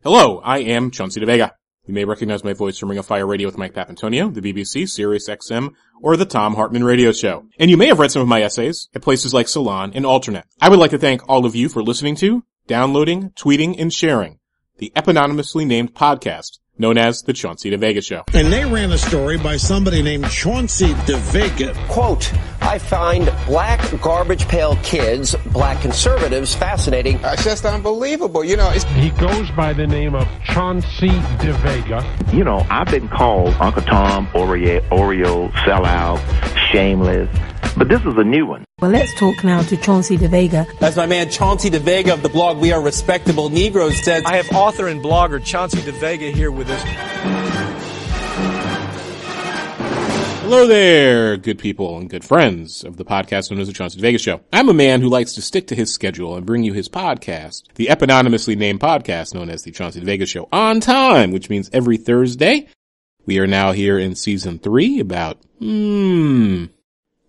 Hello, I am Chauncey DeVega. You may recognize my voice from Ring of Fire Radio with Mike Papantonio, the BBC, Sirius XM, or the Tom Hartman Radio Show. And you may have read some of my essays at places like Salon and Alternet. I would like to thank all of you for listening to, downloading, tweeting, and sharing the eponymously named podcast known as The Chauncey DeVega Show. And they ran a story by somebody named Chauncey DeVega. Quote, I find black garbage pail kids, black conservatives, fascinating. It's just unbelievable. You know, he goes by the name of Chauncey DeVega. You know, I've been called Uncle Tom, Oreo, sellout, shameless, but this is a new one. Well, let's talk now to Chauncey DeVega. As my man Chauncey DeVega of the blog We Are Respectable Negroes said, I have author and blogger Chauncey DeVega here with us. Hello there, good people and good friends of the podcast known as The Chauncey DeVega Show. I'm a man who likes to stick to his schedule and bring you his podcast, the eponymously named podcast known as The Chauncey DeVega Show, on time, which means every Thursday. We are now here in season 3, about,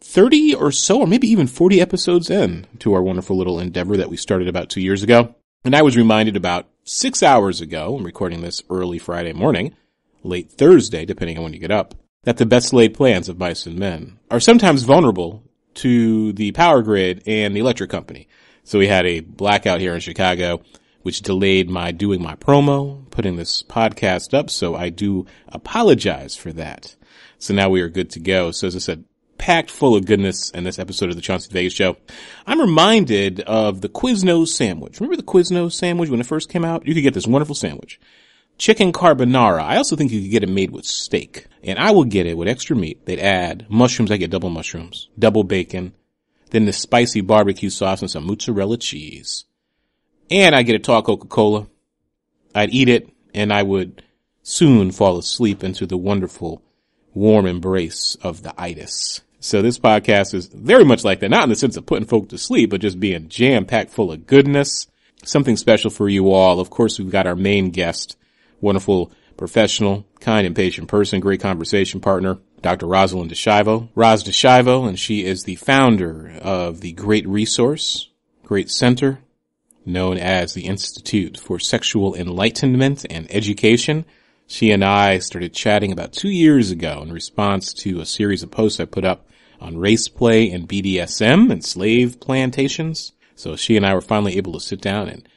30 or so, or maybe even 40 episodes in to our wonderful little endeavor that we started about 2 years ago. And I was reminded about 6 hours ago, I'm recording this early Friday morning, late Thursday, depending on when you get up, that the best laid plans of mice and men are sometimes vulnerable to the power grid and the electric company. So we had a blackout here in Chicago, which delayed my doing my promo, putting this podcast up. So I do apologize for that. So now we are good to go. So as I said, packed full of goodness in this episode of the Chauncey DeVega Show. I'm reminded of the Quiznos sandwich. Remember the Quiznos sandwich when it first came out? You could get this wonderful sandwich. Chicken carbonara. I also think you could get it made with steak. And I will get it with extra meat. They'd add mushrooms. I get double mushrooms, double bacon, then the spicy barbecue sauce and some mozzarella cheese. And I get a tall Coca-Cola. I'd eat it and I would soon fall asleep into the wonderful warm embrace of the itis. So this podcast is very much like that, not in the sense of putting folk to sleep, but just being jam-packed full of goodness. Something special for you all. Of course, we've got our main guest, wonderful professional, kind and patient person, great conversation partner, Dr. Rosalyn Dischiavo. Roz Dischiavo, and she is the founder of the great resource, great center, known as the Institute for Sexual Enlightenment and Education. She and I started chatting about 2 years ago in response to a series of posts I put up on race play and BDSM and slave plantations. So she and I were finally able to sit down and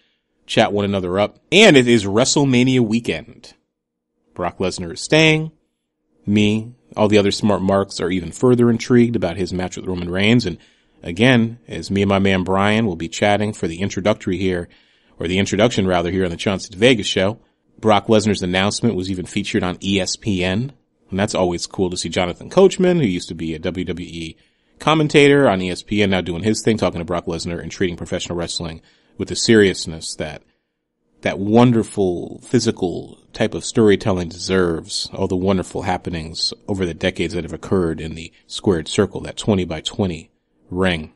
chat one another up. And it is WrestleMania weekend. Brock Lesnar is staying. Me, all the other smart marks are even further intrigued about his match with Roman Reigns. And again, as me and my man Brian will be chatting for the introduction here on the Chauncey DeVega Show, Brock Lesnar's announcement was even featured on ESPN. And that's always cool to see Jonathan Coachman, who used to be a WWE commentator on ESPN, now doing his thing, talking to Brock Lesnar and treating professional wrestling with the seriousness that wonderful physical type of storytelling deserves. All the wonderful happenings over the decades that have occurred in the squared circle, that 20 by 20 ring.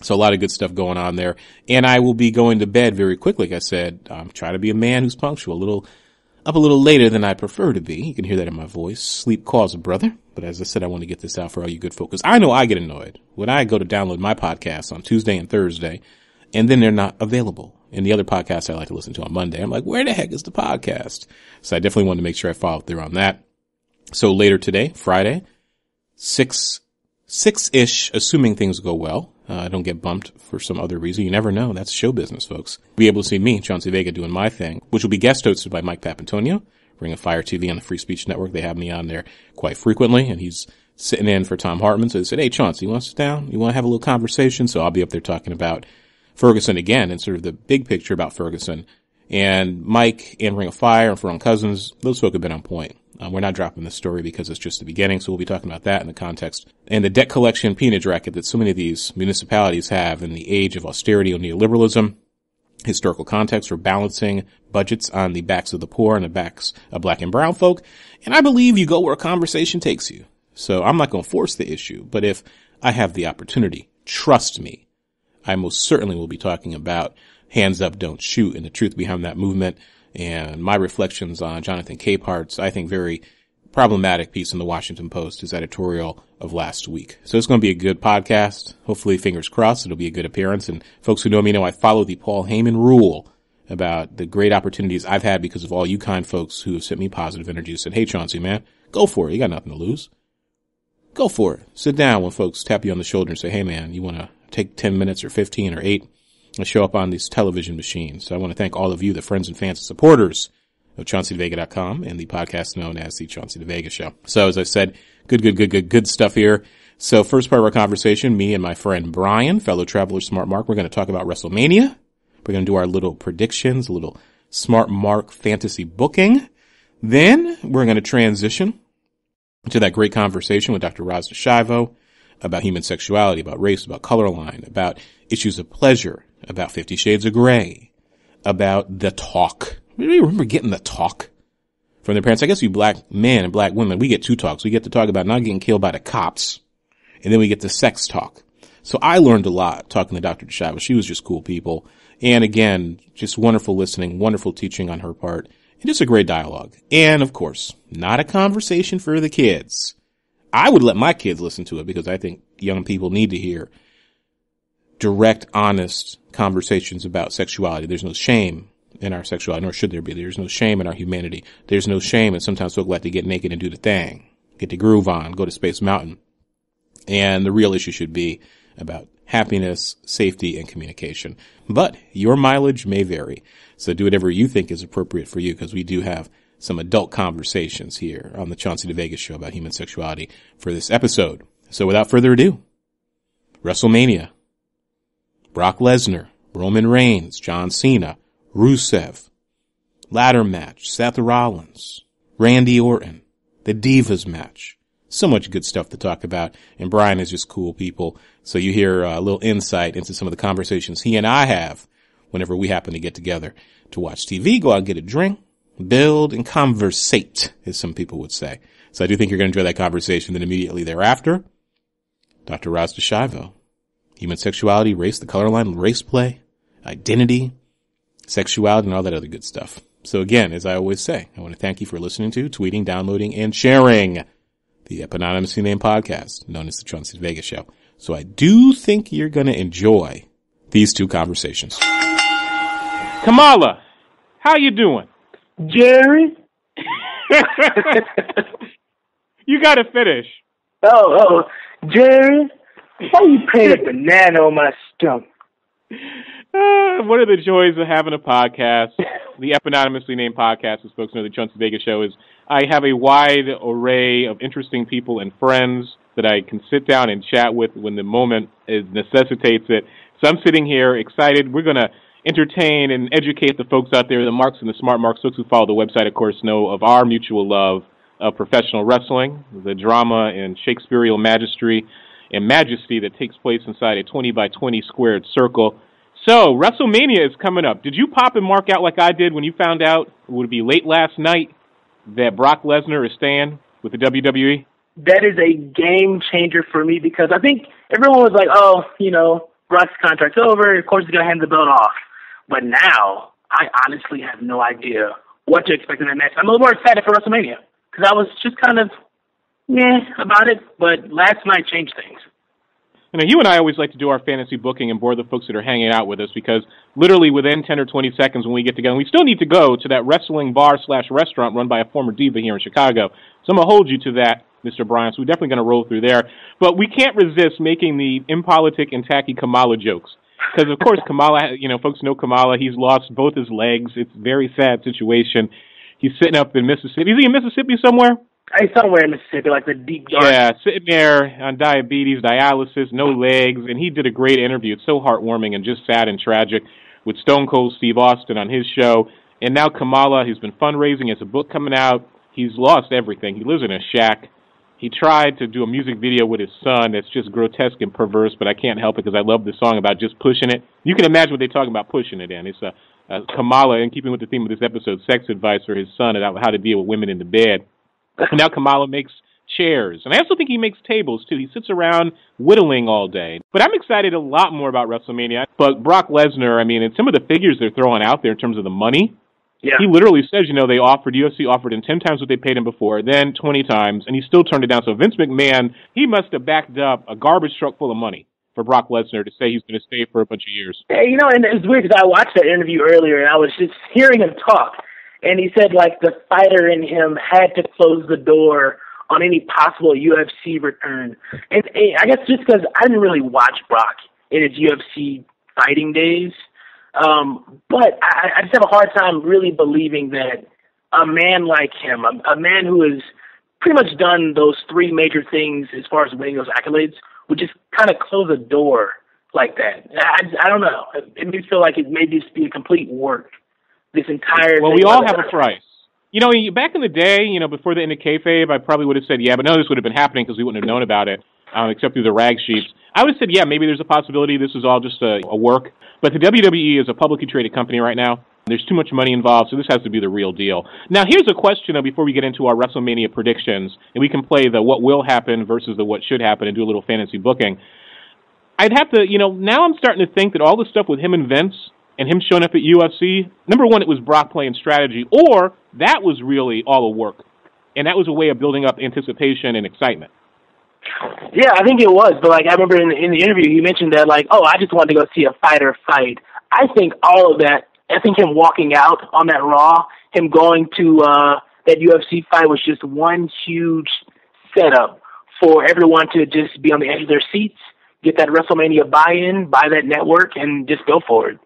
So a lot of good stuff going on there. And I will be going to bed very quickly. Like I said, I'm trying to be a man who's punctual, up a little later than I prefer to be. You can hear that in my voice. Sleep calls a brother. But as I said, I want to get this out for all you good folk, because I know I get annoyed when I go to download my podcasts on Tuesday and Thursday, and then they're not available. And the other podcasts I like to listen to on Monday, I'm like, where the heck is the podcast? So I definitely wanted to make sure I followed through on that. So later today, Friday, 6-ish, assuming things go well. I don't get bumped for some other reason. You never know. That's show business, folks. Be able to see me, Chauncey Vega, doing my thing, which will be guest hosted by Mike Papantonio, Ring of Fire TV on the Free Speech Network. They have me on there quite frequently, and he's sitting in for Tom Hartman. So they said, hey, Chauncey, you want to sit down? You want to have a little conversation? So I'll be up there talking about Ferguson again and sort of the big picture about Ferguson. And Mike and Ring of Fire and Ferrone Cousins, those folk have been on point. We're not dropping this story because it's just the beginning, so we'll be talking about that in the context. And the debt collection peonage racket that so many of these municipalities have in the age of austerity or neoliberalism, historical context for balancing budgets on the backs of the poor and the backs of black and brown folk. And I believe you go where a conversation takes you. So I'm not going to force the issue, but if I have the opportunity, trust me, I most certainly will be talking about hands up, don't shoot, and the truth behind that movement, and my reflections on Jonathan Capehart's, I think, very problematic piece in the Washington Post, his editorial of last week. So it's going to be a good podcast. Hopefully, fingers crossed, it'll be a good appearance. And folks who know me know I follow the Paul Heyman rule about the great opportunities I've had because of all you kind folks who have sent me positive energy and said, hey, Chauncey, man, go for it. You got nothing to lose. Go for it. Sit down when folks tap you on the shoulder and say, hey, man, you want to take 10 minutes or 15 or 8 and show up on these television machines. So I want to thank all of you, the friends and fans and supporters of ChaunceyDeVega.com and the podcast known as the Chauncey DeVega Show. So as I said, good stuff here. So first part of our conversation, me and my friend Brian, fellow traveler Smart Mark, we're going to talk about WrestleMania. We're going to do our little predictions, a little Smart Mark fantasy booking. Then we're going to transition to that great conversation with Dr. Roz Dischiavo about human sexuality, about race, about colorline, about issues of pleasure, about 50 Shades of Grey, about the talk. Do you remember getting the talk from their parents? I guess you black men and black women, we get 2 talks. We get to talk about not getting killed by the cops, and then we get the sex talk. So I learned a lot talking to Dr. Dischiavo. She was just cool people. And again, just wonderful listening, wonderful teaching on her part, and just a great dialogue. And of course, not a conversation for the kids. I would let my kids listen to it because I think young people need to hear direct, honest conversations about sexuality. There's no shame in our sexuality, nor should there be. There's no shame in our humanity. There's no shame, and sometimes folk like to get naked and do the thing, get the groove on, go to Space Mountain. And the real issue should be about happiness, safety, and communication. But your mileage may vary. So do whatever you think is appropriate for you, because we do have some adult conversations here on the Chauncey DeVega Show about human sexuality for this episode. So without further ado, WrestleMania. Brock Lesnar, Roman Reigns, John Cena, Rusev, ladder match, Seth Rollins, Randy Orton, the Divas match. So much good stuff to talk about. And Brian is just cool people. So you hear a little insight into some of the conversations he and I have whenever we happen to get together to watch TV, go out and get a drink, build, and conversate, as some people would say. So I do think you're going to enjoy that conversation. Then immediately thereafter, Dr. Roz Dischiavo, human sexuality, race, the color line, race play, identity, sexuality, and all that other good stuff. So again, as I always say, I want to thank you for listening to, tweeting, downloading, and sharing the eponymous name podcast known as the Chauncey DeVega Show. So I do think you're going to enjoy these 2 conversations. Kamala, how you doing? Jerry? You got to finish. Oh, Jerry? Why you paint a banana on my stomach? One of the joys of having a podcast, the eponymously named podcast, as folks know, the Chauncey DeVega Show, is I have a wide array of interesting people and friends that I can sit down and chat with when the moment necessitates it. So I'm sitting here excited. We're going to entertain and educate the folks out there, the Marks and the Smart Marks. Folks who follow the website, of course, know of our mutual love of professional wrestling, the drama and Shakespearean majesty that takes place inside a 20 by 20 squared circle. So, WrestleMania is coming up. Did you pop and mark out like I did when you found out, would it be late last night, that Brock Lesnar is staying with the WWE? That is a game changer for me because I think everyone was like, oh, Brock's contract's over. Of course, he's going to hand the belt off. But now, I honestly have no idea what to expect in that match. I'm a little more excited for WrestleMania because I was just kind of, about it. But last night changed things. You and I always like to do our fantasy booking and bore the folks that are hanging out with us because literally within 10 or 20 seconds when we get together, we still need to go to that wrestling bar/restaurant run by a former diva here in Chicago. So I'm going to hold you to that, Mr. Bryan. So we're definitely going to roll through there. But we can't resist making the impolitic and tacky Kamala jokes. Because, of course, Kamala, folks know Kamala. He's lost both his legs. It's a very sad situation. He's sitting up in Mississippi. Is he in Mississippi somewhere? Somewhere in Mississippi, like the deep dark. Yeah, sitting there on diabetes, dialysis, no legs, and he did a great interview. It's so heartwarming and just sad and tragic with Stone Cold Steve Austin on his show. And now Kamala, he's been fundraising, has a book coming out. He's lost everything. He lives in a shack. He tried to do a music video with his son that's just grotesque and perverse, but I can't help it because I love the song about just pushing it. You can imagine what they're talking about pushing it in. It's Kamala, in keeping with the theme of this episode, sex advice for his son about how to deal with women in the bed. And now Kamala makes chairs. And I also think he makes tables, too. He sits around whittling all day. But I'm excited a lot more about WrestleMania. But Brock Lesnar, and some of the figures they're throwing out there in terms of the money, he literally says, UFC offered him 10 times what they paid him before, then 20 times, and he still turned it down. So Vince McMahon, he must have backed up a garbage truck full of money for Brock Lesnar to say he's going to stay for a bunch of years. Hey, you know, and it's weird because I watched that interview earlier, and I was just hearing him talk, and he said, like, the fighter in him had to close the door on any possible UFC return. And I guess just because I didn't really watch Brock in his UFC fighting days, but I just have a hard time really believing that a man like him, a man who has pretty much done those three major things as far as winning those accolades, would just kind of close a door like that. I don't know. It makes me feel like it may just be a complete work. This entire well, thing. we all have a price. You know, back in the day, you know, before the end of kayfabe, I probably would have said, yeah, but none of this would have been happening because we wouldn't have known about it, except through the rag sheets. I would have said, yeah, maybe there's a possibility this is all just a work. But the WWE is a publicly traded company right now. There's too much money involved, so this has to be the real deal. Now, here's a question, though, before we get into our WrestleMania predictions, and we can play the what will happen versus the what should happen and do a little fantasy booking. I'd have to, you know, now I'm starting to think that all the stuff with him and Vince and him showing up at UFC, number one, it was Brock playing strategy, or that was really all a work. And that was a way of building up anticipation and excitement. Yeah, I think it was. But, like, I remember in the interview, you mentioned that, like, oh, I just wanted to go see a fighter fight. I think all of that, I think him walking out on that Raw, him going to that UFC fight was just one huge setup for everyone to just be on the edge of their seats, get that WrestleMania buy-in, buy that network, and just go for it.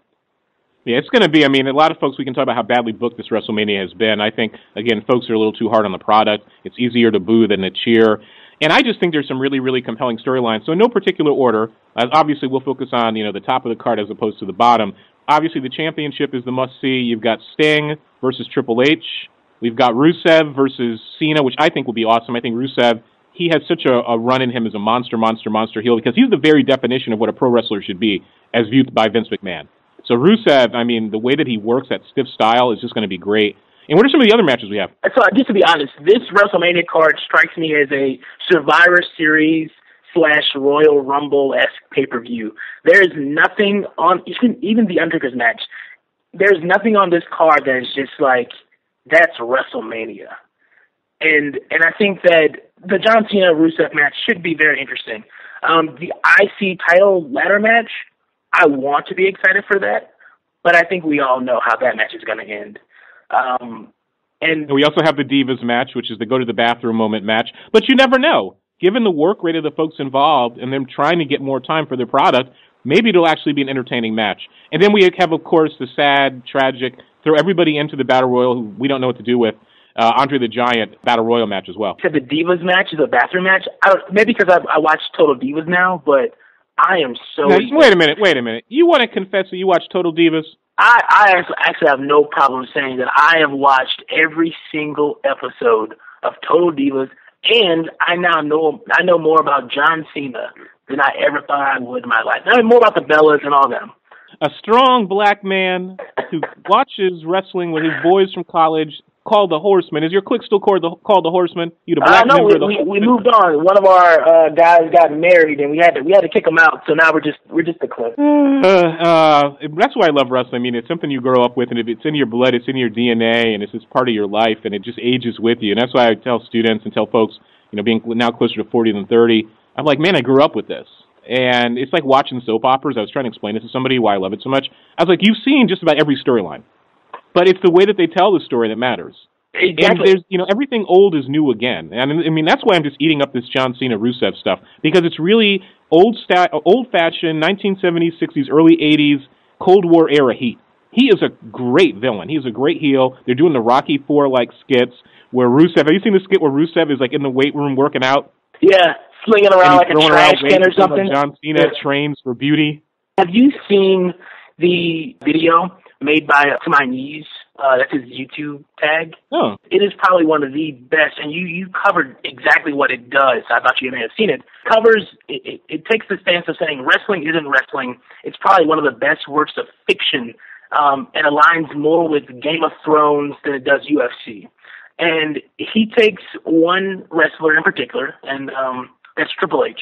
Yeah, it's going to be, I mean, a lot of folks, we can talk about how badly booked this WrestleMania has been. I think, again, folks are a little too hard on the product. It's easier to boo than to cheer. And I just think there's some really, really compelling storylines. So in no particular order, obviously we'll focus on, you know, the top of the card as opposed to the bottom. Obviously the championship is the must-see. You've got Sting versus Triple H. We've got Rusev versus Cena, which I think will be awesome. I think Rusev, he has such a run in him as a monster heel because he's the very definition of what a pro wrestler should be as viewed by Vince McMahon. So Rusev, I mean, the way that he works, that stiff style, is just going to be great. And what are some of the other matches we have? So just to be honest, this WrestleMania card strikes me as a Survivor Series / Royal Rumble-esque pay-per-view. There is nothing on, even the Undertaker's match, there's nothing on this card that is just like, that's WrestleMania. And I think that the John Cena-Rusev match should be very interesting. The IC title ladder match, I want to be excited for that, but I think we all know how that match is going to end. And we also have the Divas match, which is the go-to-the-bathroom moment match. But you never know. Given the work rate of the folks involved and them trying to get more time for their product, maybe it'll actually be an entertaining match. And then we have, of course, the sad, tragic, throw everybody into the Battle Royal who we don't know what to do with, Andre the Giant Battle Royal match as well. You said the Divas match is a bathroom match? Maybe because I watch Total Divas now, but I am so... Now, wait a minute. You want to confess that you watch Total Divas? I actually have no problem saying that I have watched every single episode of Total Divas, and I know more about John Cena than I ever thought I would in my life. I know more about the Bellas and all them. A strong black man who watches wrestling with his boys from college, called the Horseman. Is your clique still called the Horseman? You the black member of the Horseman? We moved on. One of our guys got married, and we had to kick him out. So now we're just the clique. That's why I love wrestling. I mean, it's something you grow up with, and if it's in your blood, it's in your DNA, and it's just part of your life, and it just ages with you. And that's why I tell students and tell folks, you know, being now closer to 40 than 30, I'm like, man, I grew up with this. And it's like watching soap operas. I was trying to explain it to somebody why I love it so much. I was like, you've seen just about every storyline. But it's the way that they tell the story that matters. Exactly. And there's, you know, everything old is new again. And I mean, that's why I'm just eating up this John Cena Rusev stuff, because it's really old-fashioned 1970s, 60s, early 80s, Cold War era heat. He is a great villain. He's a great heel. They're doing the Rocky IV like skits where Rusev. Have you seen the skit where Rusev is like in the weight room working out? Yeah, slinging around like a trash can or something. Like John Cena trains for beauty. Have you seen the video made by To My Knees? That's his YouTube tag. Oh. It is probably one of the best, and you covered exactly what it does. I thought you may have seen it. It takes the stance of saying wrestling isn't wrestling. It's probably one of the best works of fiction, and aligns more with Game of Thrones than it does UFC. And he takes one wrestler in particular, and that's Triple H.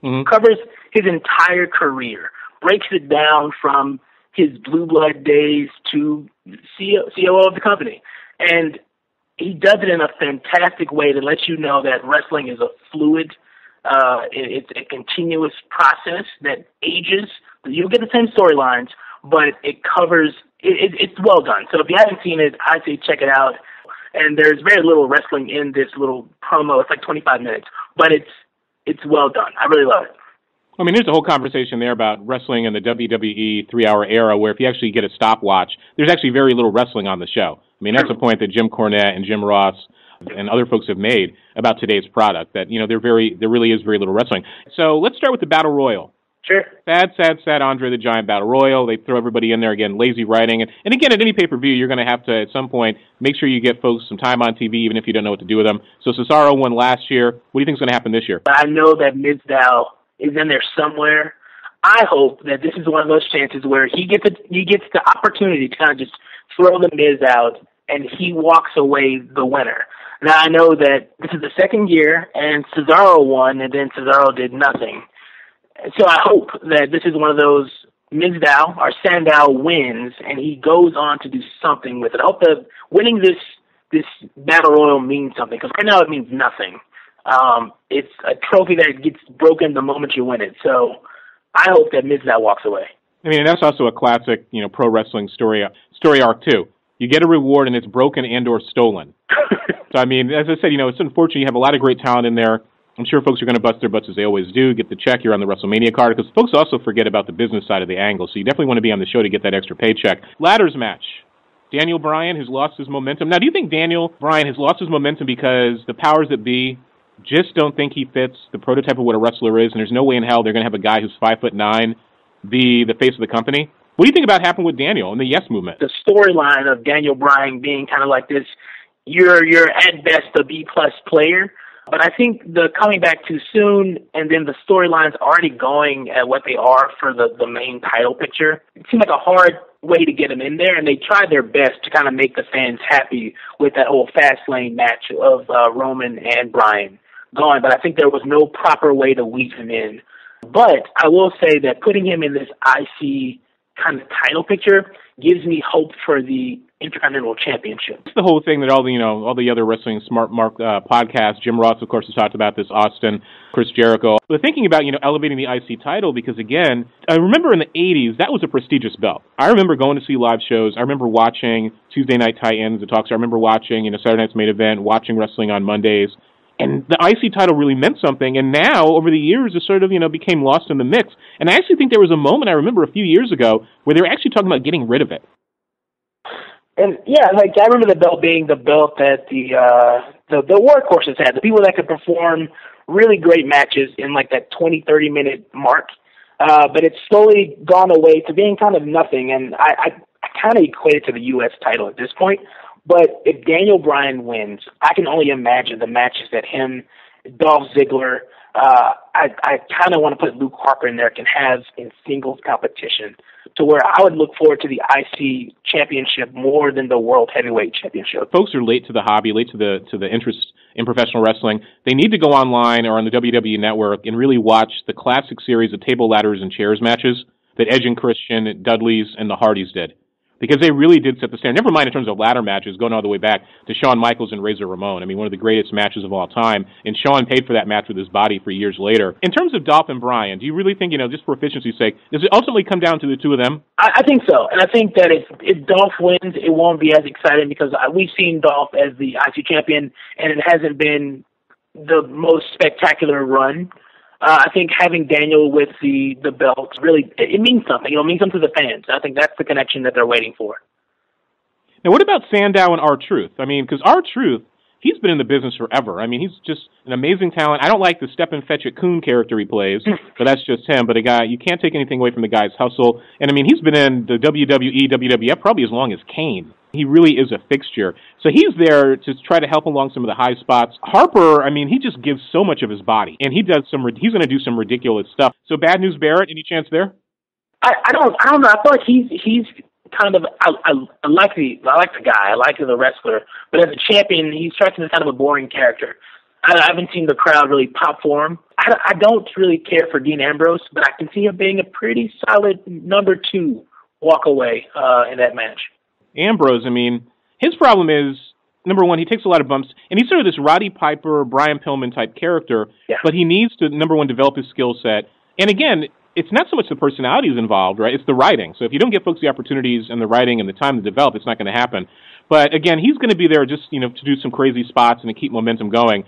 Mm-hmm. Covers his entire career, breaks it down from his blue blood days to COO of the company. And he does it in a fantastic way that lets you know that wrestling is a fluid It's a continuous process that ages. You'll get the same storylines, but it covers. It's well done. So if you haven't seen it, I'd say check it out. And there's very little wrestling in this little promo. It's like 25 minutes, but it's well done. I really love it. I mean, there's a whole conversation there about wrestling in the WWE 3-hour era where if you actually get a stopwatch, there's actually very little wrestling on the show. I mean, that's a point that Jim Cornette and Jim Ross and other folks have made about today's product, that, you know, there really is very little wrestling. So let's start with the Battle Royal. Sure. Sad Andre the Giant Battle Royal. They throw everybody in there again, lazy writing. And again, at any pay-per-view, you're going to have to, at some point, make sure you get folks some time on TV, even if you don't know what to do with them. So Cesaro won last year. What do you think is going to happen this year? I know that Mizdow is in there somewhere. I hope that this is one of those chances where he gets the opportunity to kind of just throw the Miz out, and he walks away the winner. Now, I know that this is the second year, and Cesaro won, and then Cesaro did nothing. So I hope that this is one of those Mizdow or Sandow wins, and he goes on to do something with it. I hope that winning this Battle Royal means something, because right now it means nothing. It's a trophy that gets broken the moment you win it. So I hope that Mizdow walks away. I mean, that's also a classic, you know, pro wrestling story arc too. You get a reward and it's broken and or stolen. So I mean, as I said, you know, it's unfortunate. You have a lot of great talent in there. I'm sure folks are going to bust their butts as they always do, get the check, you're on the WrestleMania card, because folks also forget about the business side of the angle, so you definitely want to be on the show to get that extra paycheck. Ladders match. Daniel Bryan has lost his momentum. Now, do you think Daniel Bryan has lost his momentum because the powers that be just don't think he fits the prototype of what a wrestler is, and there's no way in hell they're going to have a guy who's 5'9" be the face of the company? What do you think about happened with Daniel and the Yes Movement? The storyline of Daniel Bryan being kind of like this, you're at best a B-plus player. But I think the coming back too soon, and then the storyline's already going at what they are for the main title picture. It seemed like a hard way to get him in there, and they tried their best to kind of make the fans happy with that whole fast lane match of Roman and Bryan going. But I think there was no proper way to weave him in. But I will say that putting him in this IC kind of title picture gives me hope for the Intercontinental Championship. It's the whole thing that all the other Wrestling Smart Mark podcasts, Jim Ross, of course, has talked about this, Austin, Chris Jericho. But thinking about, elevating the IC title, because again, I remember in the 80s, that was a prestigious belt. I remember going to see live shows. I remember watching Tuesday Night Titans, the talks. I remember watching, Saturday Night's Main Event, watching wrestling on Mondays. And the IC title really meant something, and now, over the years, it sort of, became lost in the mix. And I actually think there was a moment, I remember a few years ago, where they were actually talking about getting rid of it. And yeah, I remember the belt being the belt that the workhorses had, the people that could perform really great matches in that 20, 30-minute mark. But it's slowly gone away to being kind of nothing, and I kind of equate it to the U.S. title at this point. But if Daniel Bryan wins, I can only imagine the matches that him, Dolph Ziggler, I kind of want to put Luke Harper in there, can have in singles competition, to where I would look forward to the IC championship more than the World Heavyweight Championship. Folks are late to the hobby, late to the interest in professional wrestling. They need to go online or on the WWE Network and really watch the classic series of table, ladders, and chairs matches that Edge and Christian, Dudley's, and the Hardys did. Because they really did set the standard. Never mind in terms of ladder matches, going all the way back to Shawn Michaels and Razor Ramon. I mean, one of the greatest matches of all time. And Shawn paid for that match with his body for years later. In terms of Dolph and Bryan, do you really think, just for efficiency's sake, does it ultimately come down to the two of them? I think so. And I think that if Dolph wins, it won't be as exciting, because we've seen Dolph as the IC champion, and it hasn't been the most spectacular run. I think having Daniel with the belt, really, it means something. It means something to the fans. I think that's the connection that they're waiting for. Now, what about Sandow and R-Truth? I mean, because R-Truth, he's been in the business forever. I mean, he's just an amazing talent. I don't like the Step and Fetch It Coon character he plays, but that's just him. But a guy, you can't take anything away from the guy's hustle. And, I mean, he's been in the WWE, WWF probably as long as Kane. He really is a fixture. So he's there to try to help along some of the high spots. Harper, I mean, he just gives so much of his body, and he's going to do some ridiculous stuff. So Bad News Barrett, any chance there? I don't know. I feel like he's kind of, I like the guy. I like the wrestler. But as a champion, he strikes me as kind of a boring character. I haven't seen the crowd really pop for him. I don't really care for Dean Ambrose, but I can see him being a pretty solid number 2 walk away in that match. Ambrose, I mean, his problem is number one, he takes a lot of bumps, and he's sort of this Roddy Piper, Brian Pillman type character, but he needs to, number one, develop his skill set. And again, it's not so much the personalities involved, right? It's the writing. So if you don't give folks the opportunities and the writing and the time to develop, it's not going to happen. But again, he's going to be there just, to do some crazy spots and to keep momentum going.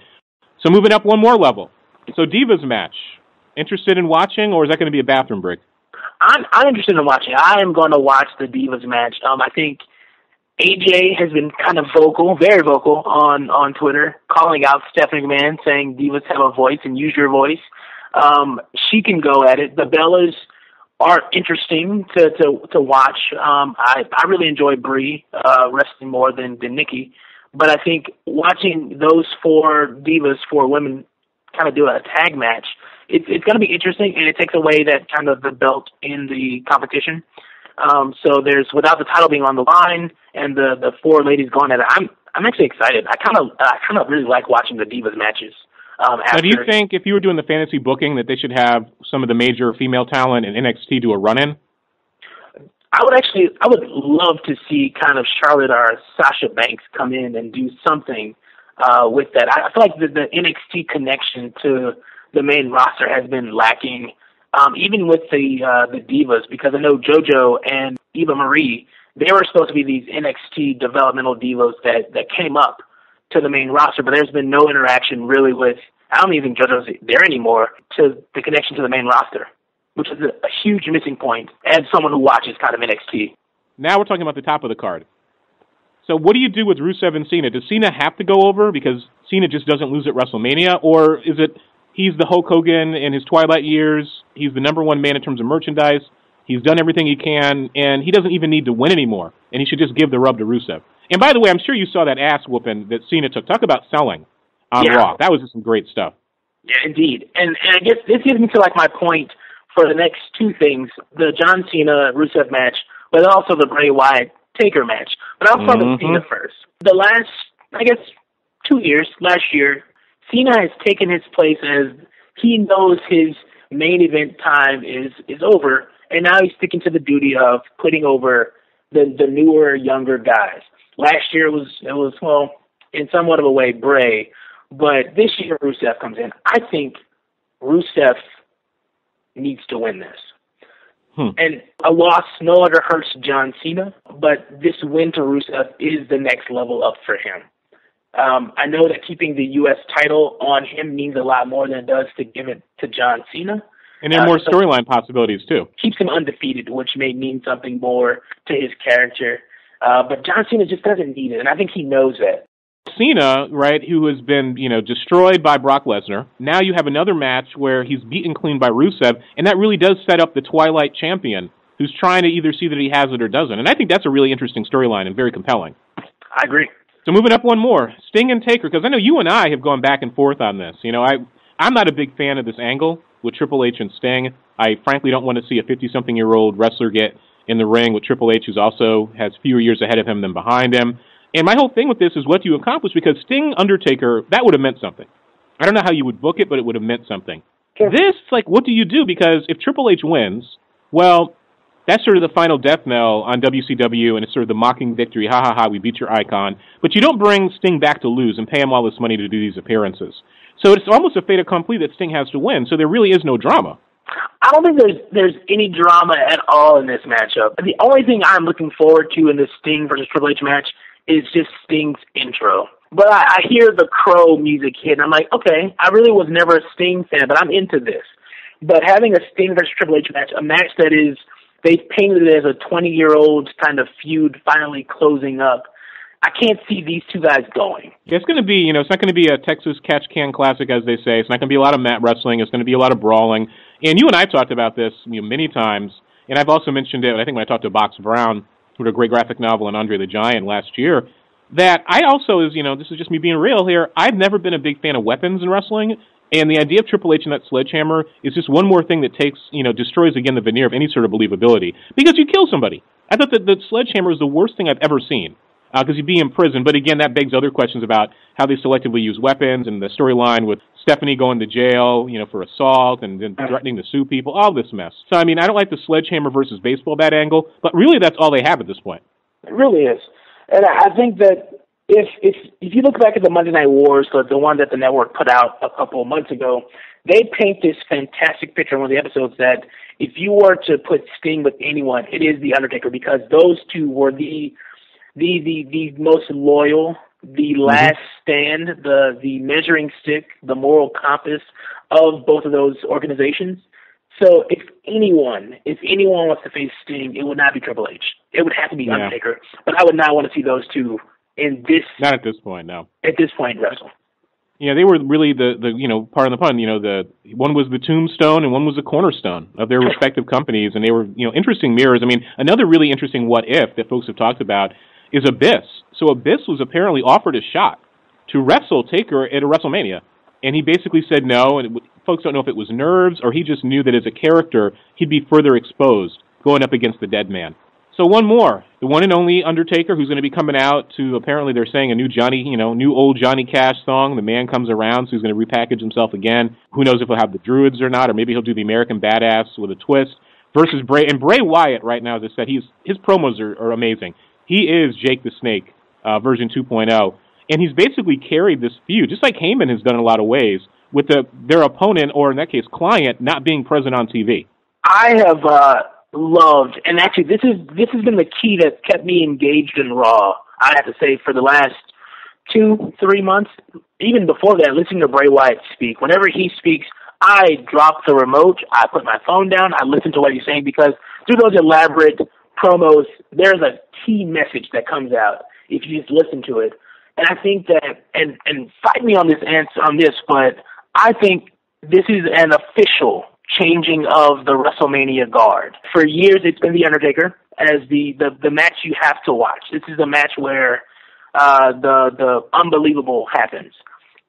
So moving up one more level. So Divas match. Interested in watching, or is that going to be a bathroom break? I'm interested in watching. I am going to watch the Divas match. I think AJ has been kind of vocal, very vocal on Twitter, calling out Stephanie McMahon, saying Divas have a voice and use your voice. She can go at it. The Bellas are interesting to watch. I really enjoy Brie wrestling more than Nikki, but I think watching those four Divas, four women, kind of do a tag match, it's going to be interesting, and it takes away that kind of the belt in the competition. So there's, without the title being on the line and the four ladies going at it, I'm actually excited. I kind of really like watching the Divas matches. Now, do you think if you were doing the fantasy booking that they should have some of the major female talent in NXT do a run-in? I would love to see kind of Charlotte or Sasha Banks come in and do something with that. I feel like the NXT connection to the main roster has been lacking, even with the Divas, because I know JoJo and Eva Marie, they were supposed to be these NXT developmental divas that came up to the main roster, but there's been no interaction really with, I don't even think JoJo's there anymore, to the connection to the main roster, which is a huge missing point as someone who watches kind of NXT. Now we're talking about the top of the card. So what do you do with Rusev and Cena? Does Cena have to go over because Cena just doesn't lose at WrestleMania, or is it he's the Hulk Hogan in his twilight years, he's the number one man in terms of merchandise, he's done everything he can, and he doesn't even need to win anymore, and he should just give the rub to Rusev? And by the way, I'm sure you saw that ass whooping that Cena took. Talk about selling on Raw. That was just some great stuff. Yeah, indeed. And I guess this gives me to like my point for the next two things, the John Cena-Rusev match, but also the Bray Wyatt-Taker match. But I'll start with Cena first. The last, I guess, 2 years, last year, Cena has taken his place as he knows his main event time is over, and now he's sticking to the duty of putting over the newer, younger guys. Last year it was well, in somewhat of a way, Bray, but this year Rusev comes in. I think Rusev needs to win this. And a loss no longer hurts John Cena, but this win to Rusev is the next level up for him. I know that keeping the U.S. title on him means a lot more than it does to give it to John Cena. And there are more storyline possibilities, too. Keeps him undefeated, which may mean something more to his character. But John Cena just doesn't need it, and I think he knows that. Cena, right, who has been, destroyed by Brock Lesnar. Now you have another match where he's beaten clean by Rusev, and that really does set up the Twilight champion who's trying to either see that he has it or doesn't. And I think that's a really interesting storyline and very compelling. I agree. So moving up one more, Sting and Taker, because I know you and I have gone back and forth on this. I'm not a big fan of this angle with Triple H and Sting. I frankly don't want to see a 50-something-year-old wrestler get in the ring with Triple H, who also has fewer years ahead of him than behind him. And my whole thing with this is what do you accomplish, because Sting, Undertaker, that would have meant something. I don't know how you would book it, but it would have meant something. Sure. This, what do you do? Because if Triple H wins, well, that's sort of the final death knell on WCW, and it's sort of the mocking victory, ha ha ha, we beat your icon. But you don't bring Sting back to lose and pay him all this money to do these appearances. So it's almost a fait accompli that Sting has to win, so there really is no drama. I don't think there's any drama at all in this matchup. The only thing I'm looking forward to in this Sting versus Triple H match is just Sting's intro. But I hear the Crow music hit, and I'm like, okay, I really was never a Sting fan, but I'm into this. But having a Sting versus Triple H match, a match that is, they've painted it as a 20-year-old kind of feud finally closing up, I can't see these two guys going. It's going to be, it's not going to be a Texas catch-can classic, as they say. It's not going to be a lot of mat wrestling. It's going to be a lot of brawling. And you and I have talked about this many times, and I've also mentioned it, I think when I talked to Box Brown, who wrote a great graphic novel on Andre the Giant last year, that I also this is just me being real here, I've never been a big fan of weapons in wrestling, and the idea of Triple H and that sledgehammer is just one more thing that takes, destroys again the veneer of any sort of believability. Because you kill somebody. I thought that the sledgehammer is the worst thing I've ever seen. Because you'd be in prison. But again, that begs other questions about how they selectively use weapons and the storyline with Stephanie going to jail, for assault and then threatening to sue people, all this mess. So, I don't like the sledgehammer versus baseball bat angle, but really that's all they have at this point. It really is. And I think that if you look back at the Monday Night Wars, the one that the network put out a couple of months ago, they paint this fantastic picture in one of the episodes that if you were to put Sting with anyone, it is The Undertaker, because those two were the most loyal, the last stand, the measuring stick, the moral compass of both of those organizations. So if anyone wants to face Sting, it would not be Triple H. It would have to be Undertaker. But I would not want to see those two in this. Not at this point, no. At this point, wrestle. Yeah, they were really the pardon the pun, the one was the tombstone and one was the cornerstone of their respective companies, and they were, interesting mirrors. I mean, another really interesting what if that folks have talked about is Abyss. So Abyss was apparently offered a shot to wrestle Taker at a WrestleMania, and he basically said no, and folks don't know if it was nerves or he just knew that as a character he'd be further exposed going up against the dead man. So one more, the one and only Undertaker, who's going to be coming out to, apparently they're saying, a new old Johnny Cash song. The man comes around, so he's going to repackage himself again. Who knows if he'll have the Druids or not, or maybe he'll do the American Badass with a twist. Versus Bray. And Bray Wyatt right now, as I said, his promos are amazing. He is Jake the Snake, version 2.0. And he's basically carried this feud, just like Heyman has done in a lot of ways, with their opponent, or in that case, client, not being present on TV. I have loved, and actually this has been the key that kept me engaged in Raw, I have to say, for the last 2-3 months. Even before that, listening to Bray Wyatt speak. Whenever he speaks, I drop the remote, I put my phone down, I listen to what he's saying, because through those elaborate promos, there's a key message that comes out if you just listen to it. And I think that, and fight me on this, but I think this is an official changing of the WrestleMania guard. For years, it's been The Undertaker as the match you have to watch. This is the match where the unbelievable happens.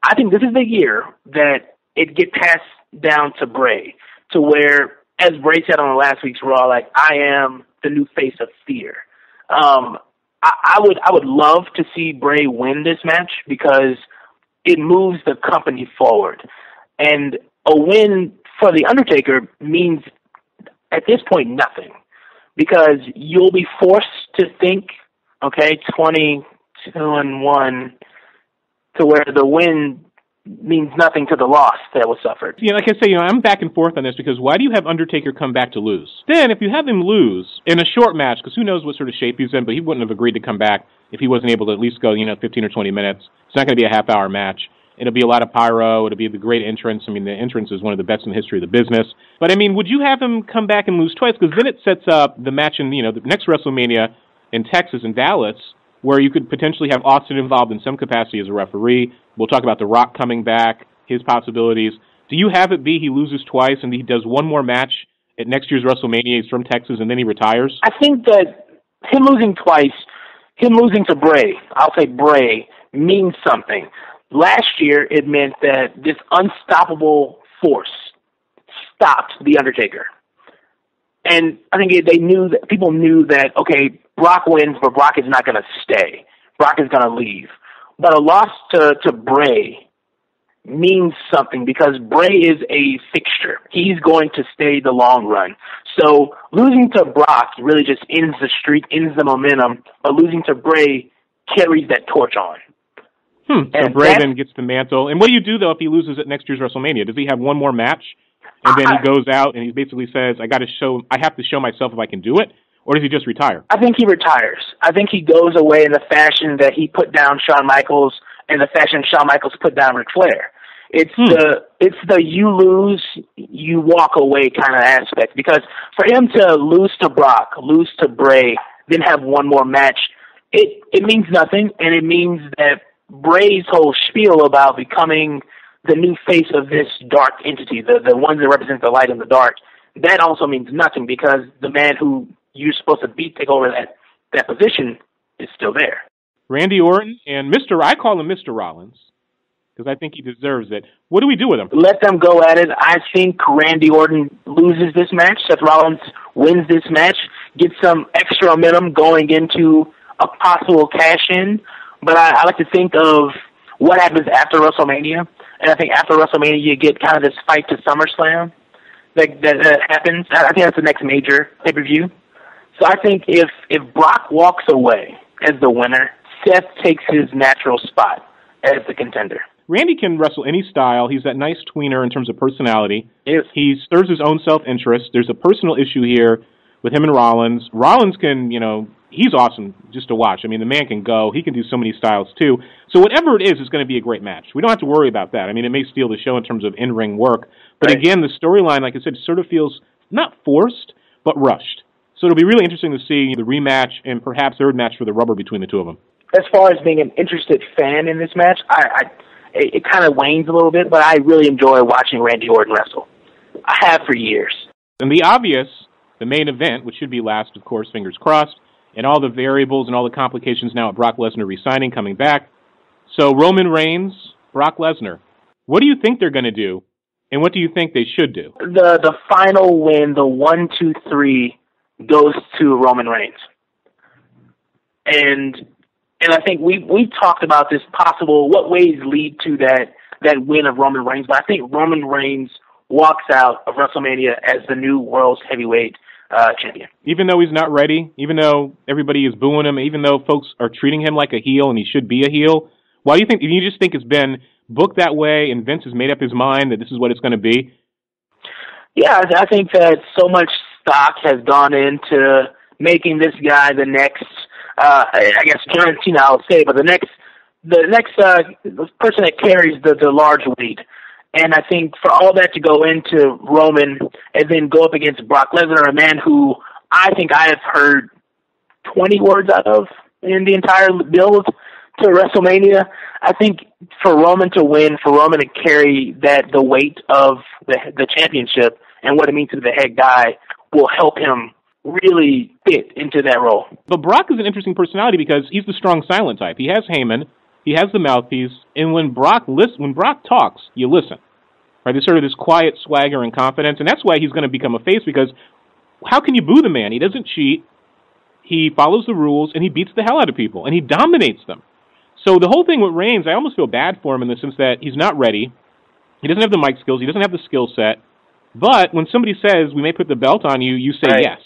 I think this is the year that it get passed down to Bray, to where, as Bray said on last week's Raw, like, I am the new face of fear. I would love to see Bray win this match because it moves the company forward. And a win for The Undertaker means, at this point, nothing. Because you'll be forced to think, 22-1, to where the win means nothing to the loss that was suffered. Yeah, like I say, I'm back and forth on this, because why do you have Undertaker come back to lose? Then, if you have him lose in a short match, because who knows what sort of shape he's in, but he wouldn't have agreed to come back if he wasn't able to at least go, 15 or 20 minutes. It's not going to be a half-hour match. It'll be a lot of pyro. It'll be the great entrance. I mean, the entrance is one of the best in the history of the business. But, I mean, would you have him come back and lose twice? Because then it sets up the match in, the next WrestleMania in Texas, in Dallas, where you could potentially have Austin involved in some capacity as a referee. We'll talk about The Rock coming back, his possibilities. Do you have it be he loses twice and he does one more match at next year's WrestleMania, he's from Texas, and then he retires? I think that him losing twice, him losing to Bray, I'll say Bray, means something. Last year, it meant that this unstoppable force stopped The Undertaker. And I think people knew that, okay, Brock wins, but Brock is not going to stay. Brock is going to leave. But a loss to Bray means something, because Bray is a fixture. He's going to stay the long run. So losing to Brock really just ends the streak, ends the momentum, but losing to Bray carries that torch on. So Bray then gets the mantle. And what do you do, though, if he loses at next year's WrestleMania? Does he have one more match, and then he goes out and he basically says, I have to show myself if I can do it? Or does he just retire? I think he retires. I think he goes away in the fashion that he put down Shawn Michaels and the fashion Shawn Michaels put down Ric Flair. It's the you lose, you walk away kind of aspect. Because for him to lose to Brock, lose to Bray, then have one more match, it means nothing, and it means that Bray's whole spiel about becoming the new face of this dark entity, the one that represents the light and the dark, that also means nothing, because the man who you're supposed to beat, take over that position, is still there. Randy Orton and I call him Mr. Rollins, because I think he deserves it. What do we do with him? Let them go at it. I think Randy Orton loses this match. Seth Rollins wins this match, gets some extra momentum going into a possible cash-in. But I like to think of what happens after WrestleMania. And I think after WrestleMania, you get kind of this fight to SummerSlam that happens. I think that's the next major pay-per-view. So I think if Brock walks away as the winner, Seth takes his natural spot as the contender. Randy can wrestle any style. He's that nice tweener in terms of personality. Yes. He serves his own self-interest. There's a personal issue here with him and Rollins. Rollins can, he's awesome just to watch. I mean, the man can go. He can do so many styles, too. So whatever it is, it's going to be a great match. We don't have to worry about that. I mean, it may steal the show in terms of in-ring work. But again, the storyline, like I said, sort of feels not forced, but rushed. So it'll be really interesting to see the rematch and perhaps third match for the rubber between the two of them. As far as being an interested fan in this match, it kind of wanes a little bit, but I really enjoy watching Randy Orton wrestle. I have for years. And the obvious, the main event, which should be last, of course, fingers crossed, and all the variables and all the complications now at Brock Lesnar resigning, coming back. So Roman Reigns, Brock Lesnar. What do you think they're going to do, and what do you think they should do? The final win, the 1, 2, 3, goes to Roman Reigns. And I think we talked about this possible, what ways lead to that win of Roman Reigns, but I think Roman Reigns walks out of WrestleMania as the new world's heavyweight champion. Even though he's not ready, even though everybody is booing him, even though folks are treating him like a heel and he should be a heel, why do you think, you just think it's been booked that way and Vince has made up his mind that this is what it's going to be? Yeah, I think that so much stock has gone into making this guy the next, I guess John Cena, I'll say, but the next person that carries the large weight. And I think for all that to go into Roman and then go up against Brock Lesnar, a man who I think I have heard 20 words out of in the entire build to WrestleMania, I think for Roman to win, for Roman to carry the weight of the championship and what it means to the head guy will help him really fit into that role. But Brock is an interesting personality because he's the strong silent type. He has Heyman, he has the mouthpiece, and when Brock talks, you listen. Right? There's sort of this quiet swagger and confidence, and that's why he's going to become a face, because how can you boo the man? He doesn't cheat, he follows the rules, and he beats the hell out of people, and he dominates them. So the whole thing with Reigns, I almost feel bad for him in the sense that he's not ready, he doesn't have the mic skills, he doesn't have the skill set, but when somebody says, we may put the belt on you, you say yes.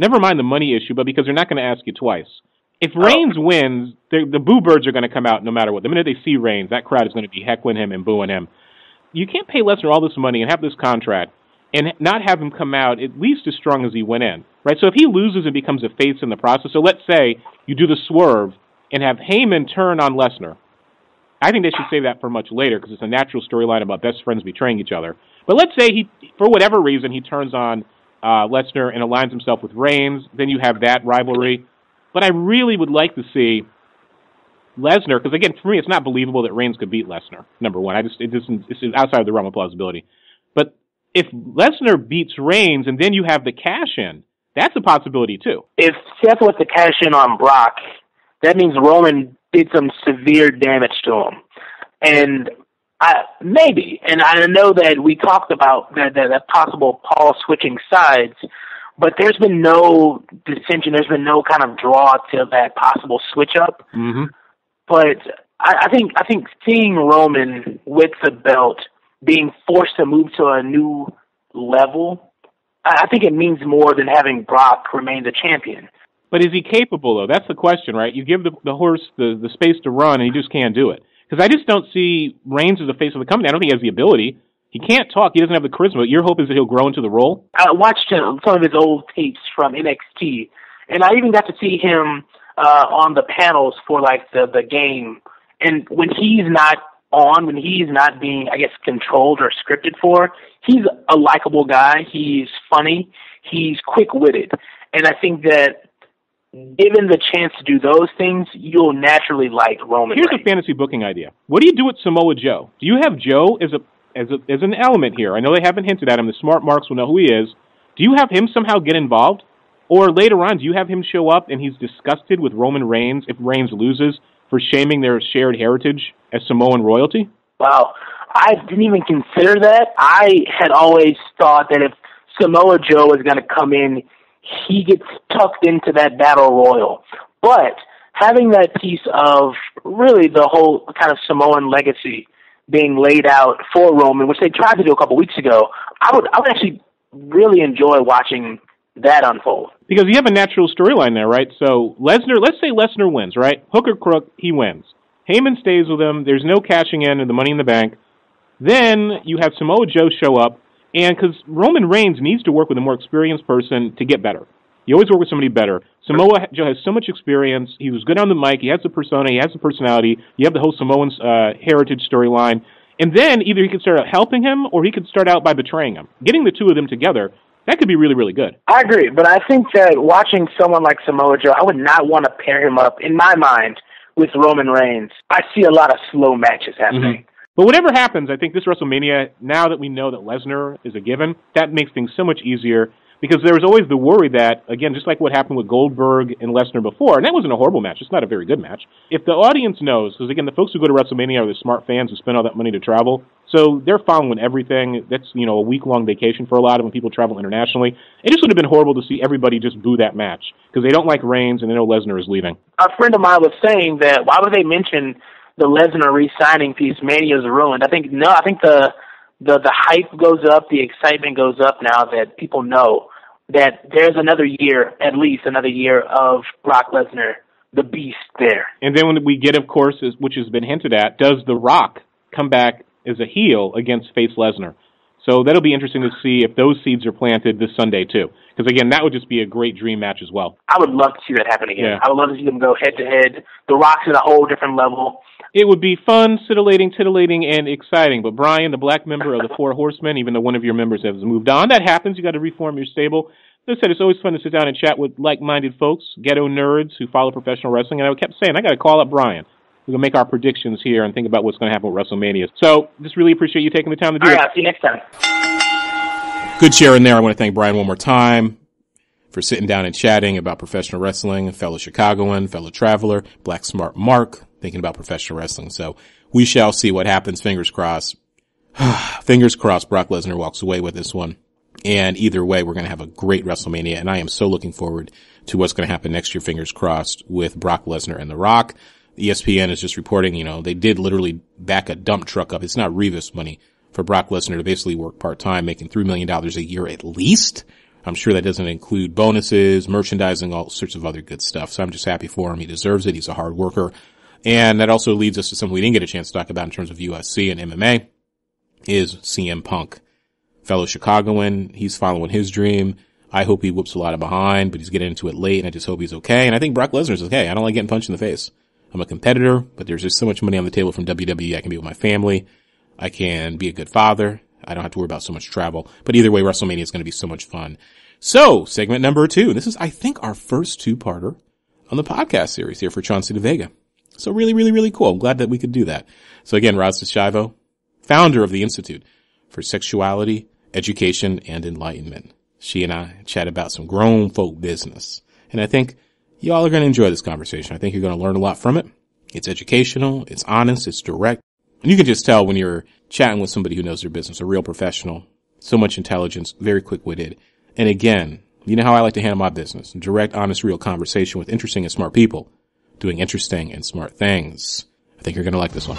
Never mind the money issue, but because they're not going to ask you twice. If Reigns wins, the boo birds are going to come out no matter what. The minute they see Reigns, that crowd is going to be heckling him and booing him. You can't pay Lesnar all this money and have this contract and not have him come out at least as strong as he went in. Right? So if he loses and becomes a face in the process, so let's say you do the swerve and have Heyman turn on Lesnar. I think they should save that for much later because it's a natural storyline about best friends betraying each other. But let's say he, for whatever reason, he turns on Lesnar and aligns himself with Reigns. Then you have that rivalry. But I really would like to see Lesnar, because again, for me, it's not believable that Reigns could beat Lesnar. Number one, it's outside of the realm of plausibility. But if Lesnar beats Reigns and then you have the cash in, that's a possibility too. If Seth was to cash in on Brock, that means Roman did some severe damage to him. And maybe, and I know that we talked about that possible Paul switching sides, but there's been no dissension, there's been no kind of draw to that possible switch up. Mm-hmm. But I think seeing Roman with the belt being forced to move to a new level, I think it means more than having Brock remain the champion. But is he capable, though? That's the question, right? You give the horse the space to run, and he just can't do it. Because I just don't see Reigns as the face of the company. I don't think he has the ability. He can't talk. He doesn't have the charisma. Your hope is that he'll grow into the role? I watched some of his old tapes from NXT, and I even got to see him on the panels for, like, the game. And when he's not on, when he's not being, I guess, controlled or scripted for, he's a likable guy. He's funny. He's quick-witted. And I think that given the chance to do those things, you'll naturally like Roman Reigns. Here's a fantasy booking idea. What do you do with Samoa Joe? Do you have Joe as an element here? I know they haven't hinted at him. The smart marks will know who he is. Do you have him somehow get involved? Or later on, do you have him show up and he's disgusted with Roman Reigns if Reigns loses for shaming their shared heritage as Samoan royalty? Wow. I didn't even consider that. I had always thought that if Samoa Joe was going to come in, he gets tucked into that battle royal. But having that piece of really the whole kind of Samoan legacy being laid out for Roman, which they tried to do a couple weeks ago, I would actually really enjoy watching that unfold. Because you have a natural storyline there, right? So Lesnar, let's say Lesnar wins, right? Hook or crook, he wins. Heyman stays with him. There's no cashing in and the Money in the Bank. Then you have Samoa Joe show up, and because Roman Reigns needs to work with a more experienced person to get better. You always work with somebody better. Samoa Joe has so much experience. He was good on the mic. He has the persona. He has the personality. You have the whole Samoan heritage storyline. And then either he could start out helping him or he could start out by betraying him. Getting the two of them together, that could be really, really good. I agree, but I think that watching someone like Samoa Joe, I would not want to pair him up, in my mind, with Roman Reigns. I see a lot of slow matches happening. Mm-hmm. But whatever happens, I think this WrestleMania, now that we know that Lesnar is a given, that makes things so much easier. Because there was always the worry that, again, just like what happened with Goldberg and Lesnar before, and that wasn't a horrible match, it's not a very good match. If the audience knows, because again, the folks who go to WrestleMania are the smart fans who spend all that money to travel, so they're following everything. That's, a week-long vacation for a lot of when people travel internationally. It just would have been horrible to see everybody just boo that match, because they don't like Reigns and they know Lesnar is leaving. A friend of mine was saying that, why would they mention the Lesnar re-signing piece, Mania's ruined? I think the hype goes up, the excitement goes up now that people know that there's another year, at least another year of Brock Lesnar, the beast there. And then when we get, of course, which has been hinted at, does The Rock come back as a heel against face Lesnar? So that'll be interesting to see if those seeds are planted this Sunday, too. Because, again, that would just be a great dream match as well. I would love to see that happen again. Yeah. I would love to see them go head-to-head. The Rock's at a whole different level. It would be fun, titillating, and exciting. But Brian, the black member of the Four Horsemen, even though one of your members has moved on, that happens. You got to reform your stable. As I said, it's always fun to sit down and chat with like-minded folks, ghetto nerds who follow professional wrestling. And I kept saying, I got to call up Brian. We're going to make our predictions here and think about what's going to happen with WrestleMania. So just really appreciate you taking the time to do it. All right, I'll see you next time. Good sharing there. I want to thank Brian one more time for sitting down and chatting about professional wrestling, fellow Chicagoan, fellow traveler, Black Smart Mark, thinking about professional wrestling. So we shall see what happens. Fingers crossed. Fingers crossed Brock Lesnar walks away with this one. And either way, we're going to have a great WrestleMania. And I am so looking forward to what's going to happen next year, fingers crossed, with Brock Lesnar and The Rock. ESPN is just reporting, they did literally back a dump truck up. It's not Revis money for Brock Lesnar to basically work part-time, making $3 million a year at least. I'm sure that doesn't include bonuses, merchandising, all sorts of other good stuff. So I'm just happy for him. He deserves it. He's a hard worker. And that also leads us to something we didn't get a chance to talk about in terms of UFC and MMA is CM Punk. Fellow Chicagoan, he's following his dream. I hope he whoops a lot of behind, but he's getting into it late, and I just hope he's okay. And I think Brock Lesnar's okay. I don't like getting punched in the face. I'm a competitor, but there's just so much money on the table from WWE. I can be with my family. I can be a good father. I don't have to worry about so much travel. But either way, WrestleMania is going to be so much fun. So, segment number 2. This is, I think, our first 2-parter on the podcast series here for Chauncey DeVega. So really, really, really cool. I'm glad that we could do that. So again, Roz Dischiavo, founder of the Institute for Sexuality, Education and Enlightenment. She and I chat about some grown folk business. And I think y'all are going to enjoy this conversation. I think you're going to learn a lot from it. It's educational, it's honest, it's direct. And you can just tell when you're chatting with somebody who knows their business, a real professional, so much intelligence, very quick-witted. And again, you know how I like to handle my business. Direct, honest, real conversation with interesting and smart people doing interesting and smart things. I think you're going to like this one.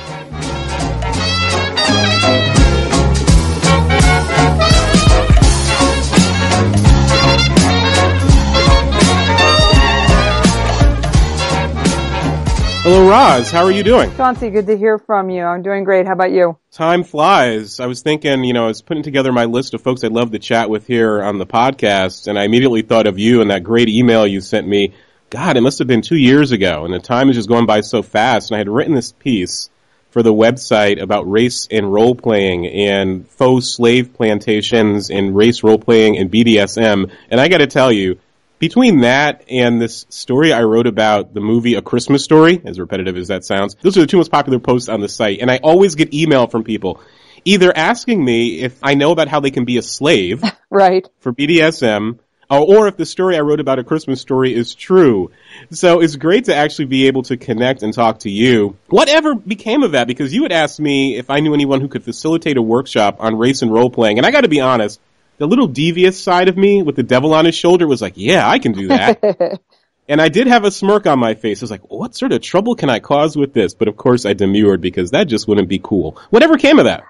Hello, Roz. How are you doing? Chauncey, good to hear from you. I'm doing great. How about you? Time flies. I was thinking, I was putting together my list of folks I'd love to chat with here on the podcast, and I immediately thought of you and that great email you sent me. God, it must have been 2 years ago, and the time is just going by so fast. And I had written this piece for the website about race and role-playing and faux slave plantations and race role-playing and BDSM. And I got to tell you, between that and this story I wrote about the movie A Christmas Story, as repetitive as that sounds, those are the 2 most popular posts on the site. And I always get email from people either asking me if I know about how they can be a slave right. for BDSM, or if the story I wrote about A Christmas Story is true. So it's great to actually be able to connect and talk to you. Whatever became of that? Because you had asked me if I knew anyone who could facilitate a workshop on race and role-playing. And I got to be honest, the little devious side of me with the devil on his shoulder was like, yeah, I can do that. And I did have a smirk on my face. I was like, what sort of trouble can I cause with this? But of course I demurred because that just wouldn't be cool. Whatever came of that?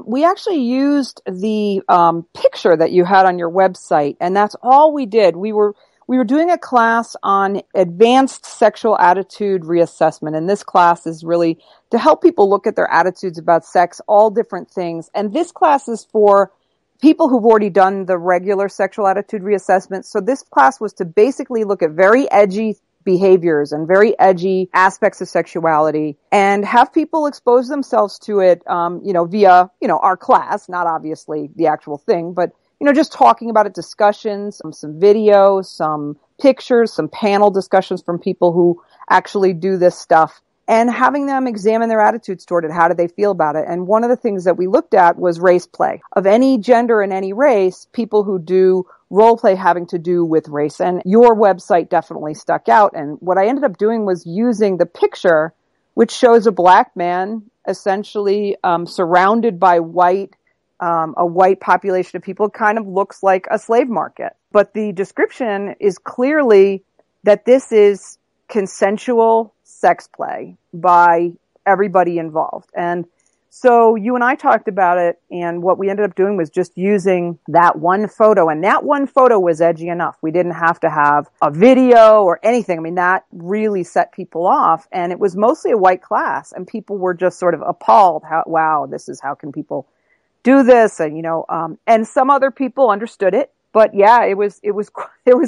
We actually used the picture that you had on your website, and that's all we did. We were doing a class on advanced sexual attitude reassessment, and this class is really to help people look at their attitudes about sex, all different things. And this class is for people who've already done the regular sexual attitude reassessment. So this class was to basically look at very edgy behaviors and very edgy aspects of sexuality and have people expose themselves to it, via, our class, not obviously the actual thing, but, just talking about it, discussions, some video, some pictures, some panel discussions from people who actually do this stuff, and having them examine their attitudes toward it. How do they feel about it? And one of the things that we looked at was race play. Of any gender and any race, people who do role play having to do with race. And your website definitely stuck out. And what I ended up doing was using the picture, which shows a black man essentially surrounded by a white population of people. It kind of looks like a slave market. But the description is clearly that this is consensual sex play by everybody involved. And so you and I talked about it, and what we ended up doing was just using that one photo, and that one photo was edgy enough. We didn't have to have a video or anything. I mean, that really set people off, and it was mostly a white class, and people were just sort of appalled. Wow, how can people do this? And, and some other people understood it. But yeah, it was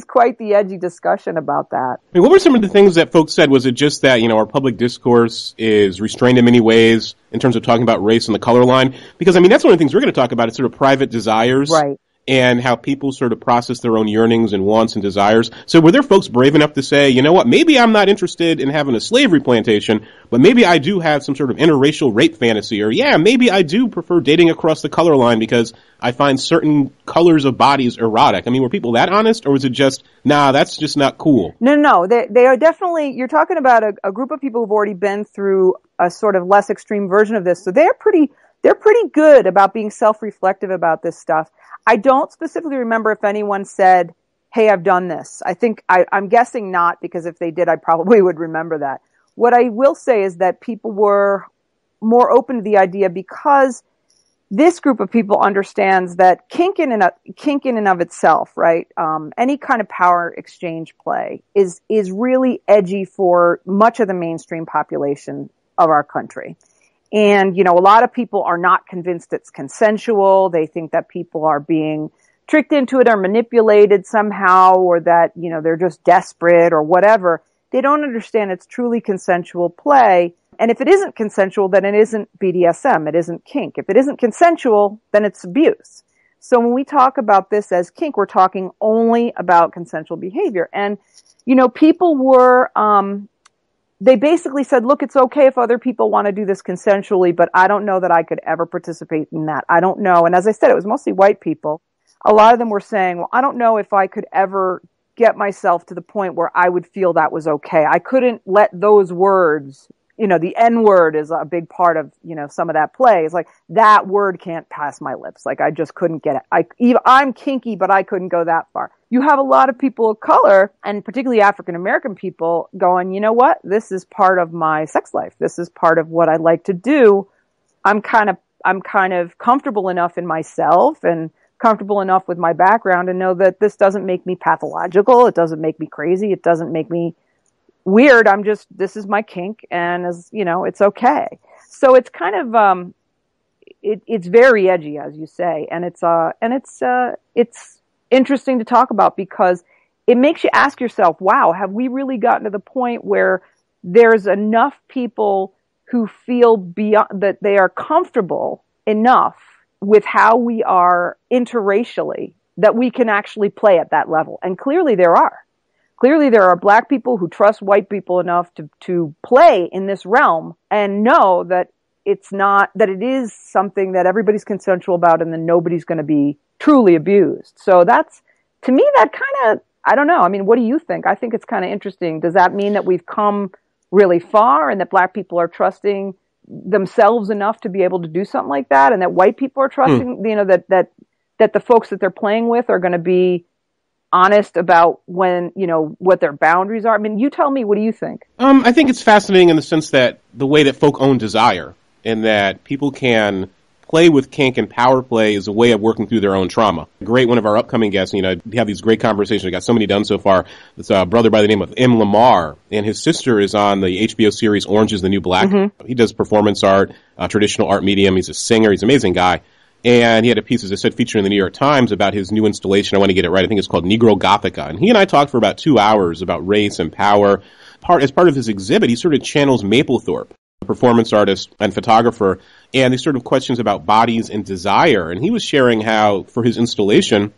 quite the edgy discussion about that. I mean, what were some of the things that folks said? Was it just that, our public discourse is restrained in many ways in terms of talking about race and the color line? Because, that's one of the things we're going to talk about, is sort of private desires. Right. And how people sort of process their own yearnings and wants and desires. So were there folks brave enough to say, you know what, maybe I'm not interested in having a slavery plantation, but maybe I do have some sort of interracial rape fantasy, or maybe I do prefer dating across the color line because I find certain colors of bodies erotic. Were people that honest, or was it just, nah, that's just not cool? No, they are definitely, you're talking about a group of people who've already been through a sort of less extreme version of this. So they're pretty good about being self-reflective about this stuff. I don't specifically remember if anyone said, hey, I've done this. I'm guessing not, because if they did, I probably would remember that. What I will say is that people were more open to the idea because this group of people understands that kink in and of itself, right? Any kind of power exchange play is really edgy for much of the mainstream population of our country. And, a lot of people are not convinced it's consensual. They think that people are being tricked into it or manipulated somehow, or that, they're just desperate or whatever. They don't understand it's truly consensual play. And if it isn't consensual, then it isn't BDSM. It isn't kink. If it isn't consensual, then it's abuse. So when we talk about this as kink, we're talking only about consensual behavior. And, people were, they basically said, look, it's okay if other people want to do this consensually, but I don't know that I could ever participate in that. I don't know. And as I said, it was mostly white people. A lot of them were saying, well, I don't know if I could ever get myself to the point where I would feel that was okay. I couldn't let those words, the N word is a big part of, some of that play. It's like, that word can't pass my lips. Like, I just couldn't get it. I'm kinky, but I couldn't go that far. You have a lot of people of color, and particularly African American people, going, you know what? This is part of my sex life. This is part of what I like to do. I'm kind of comfortable enough in myself and comfortable enough with my background to know that this doesn't make me pathological. It doesn't make me crazy. It doesn't make me weird. This is my kink, and it's okay. So it's kind of, it's very edgy, as you say, and it's interesting to talk about because it makes you ask yourself, wow, have we really gotten to the point where there's enough people who feel beyond that they are comfortable enough with how we are interracially that we can actually play at that level? And clearly there are. Clearly there are black people who trust white people enough to play in this realm and know that it's not, that it is something that everybody's consensual about and then nobody's going to be truly abused. So that's, to me, that kind of, I don't know. What do you think? I think it's kind of interesting. Does that mean that we've come really far and that black people are trusting themselves enough to be able to do something like that, and that white people are trusting, that the folks that they're playing with are going to be honest about when, what their boundaries are? I mean, you tell me, what do you think? I think it's fascinating in the sense that the way that folk own desire, and that people can play with kink and power play is a way of working through their own trauma. Great, one of our upcoming guests, we have these great conversations. We got so many done so far. It's a brother by the name of M. Lamar, and his sister is on the HBO series Orange is the New Black. Mm-hmm. He does performance art, traditional art medium. He's a singer. He's an amazing guy. And he had a piece, as I said, featured in the New York Times about his new installation. I want to get it right. I think it's called Negro Gothica. And he and I talked for about 2 hours about race and power. As part of his exhibit, he sort of channels Mapplethorpe, a performance artist and photographer, and these sort of questions about bodies and desire. And he was sharing how, for his installation,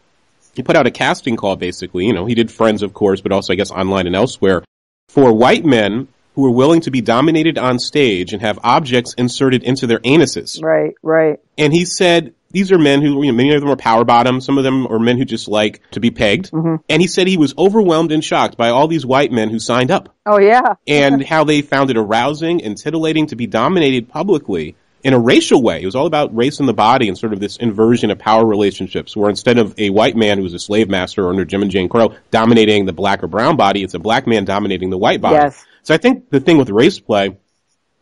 he put out a casting call, basically. He did Friends, of course, but also, I guess, online and elsewhere, for white men who were willing to be dominated on stage and have objects inserted into their anuses. Right, right. And he said these are men who, many of them are power bottoms. Some of them are men who just like to be pegged. Mm-hmm. And he said he was overwhelmed and shocked by all these white men who signed up. Oh, yeah. And how they found it arousing and titillating to be dominated publicly in a racial way. It was all about race and the body and sort of this inversion of power relationships, where instead of a white man who was a slave master under Jim and Jane Crow dominating the black or brown body, it's a black man dominating the white body. Yes. So I think the thing with race play,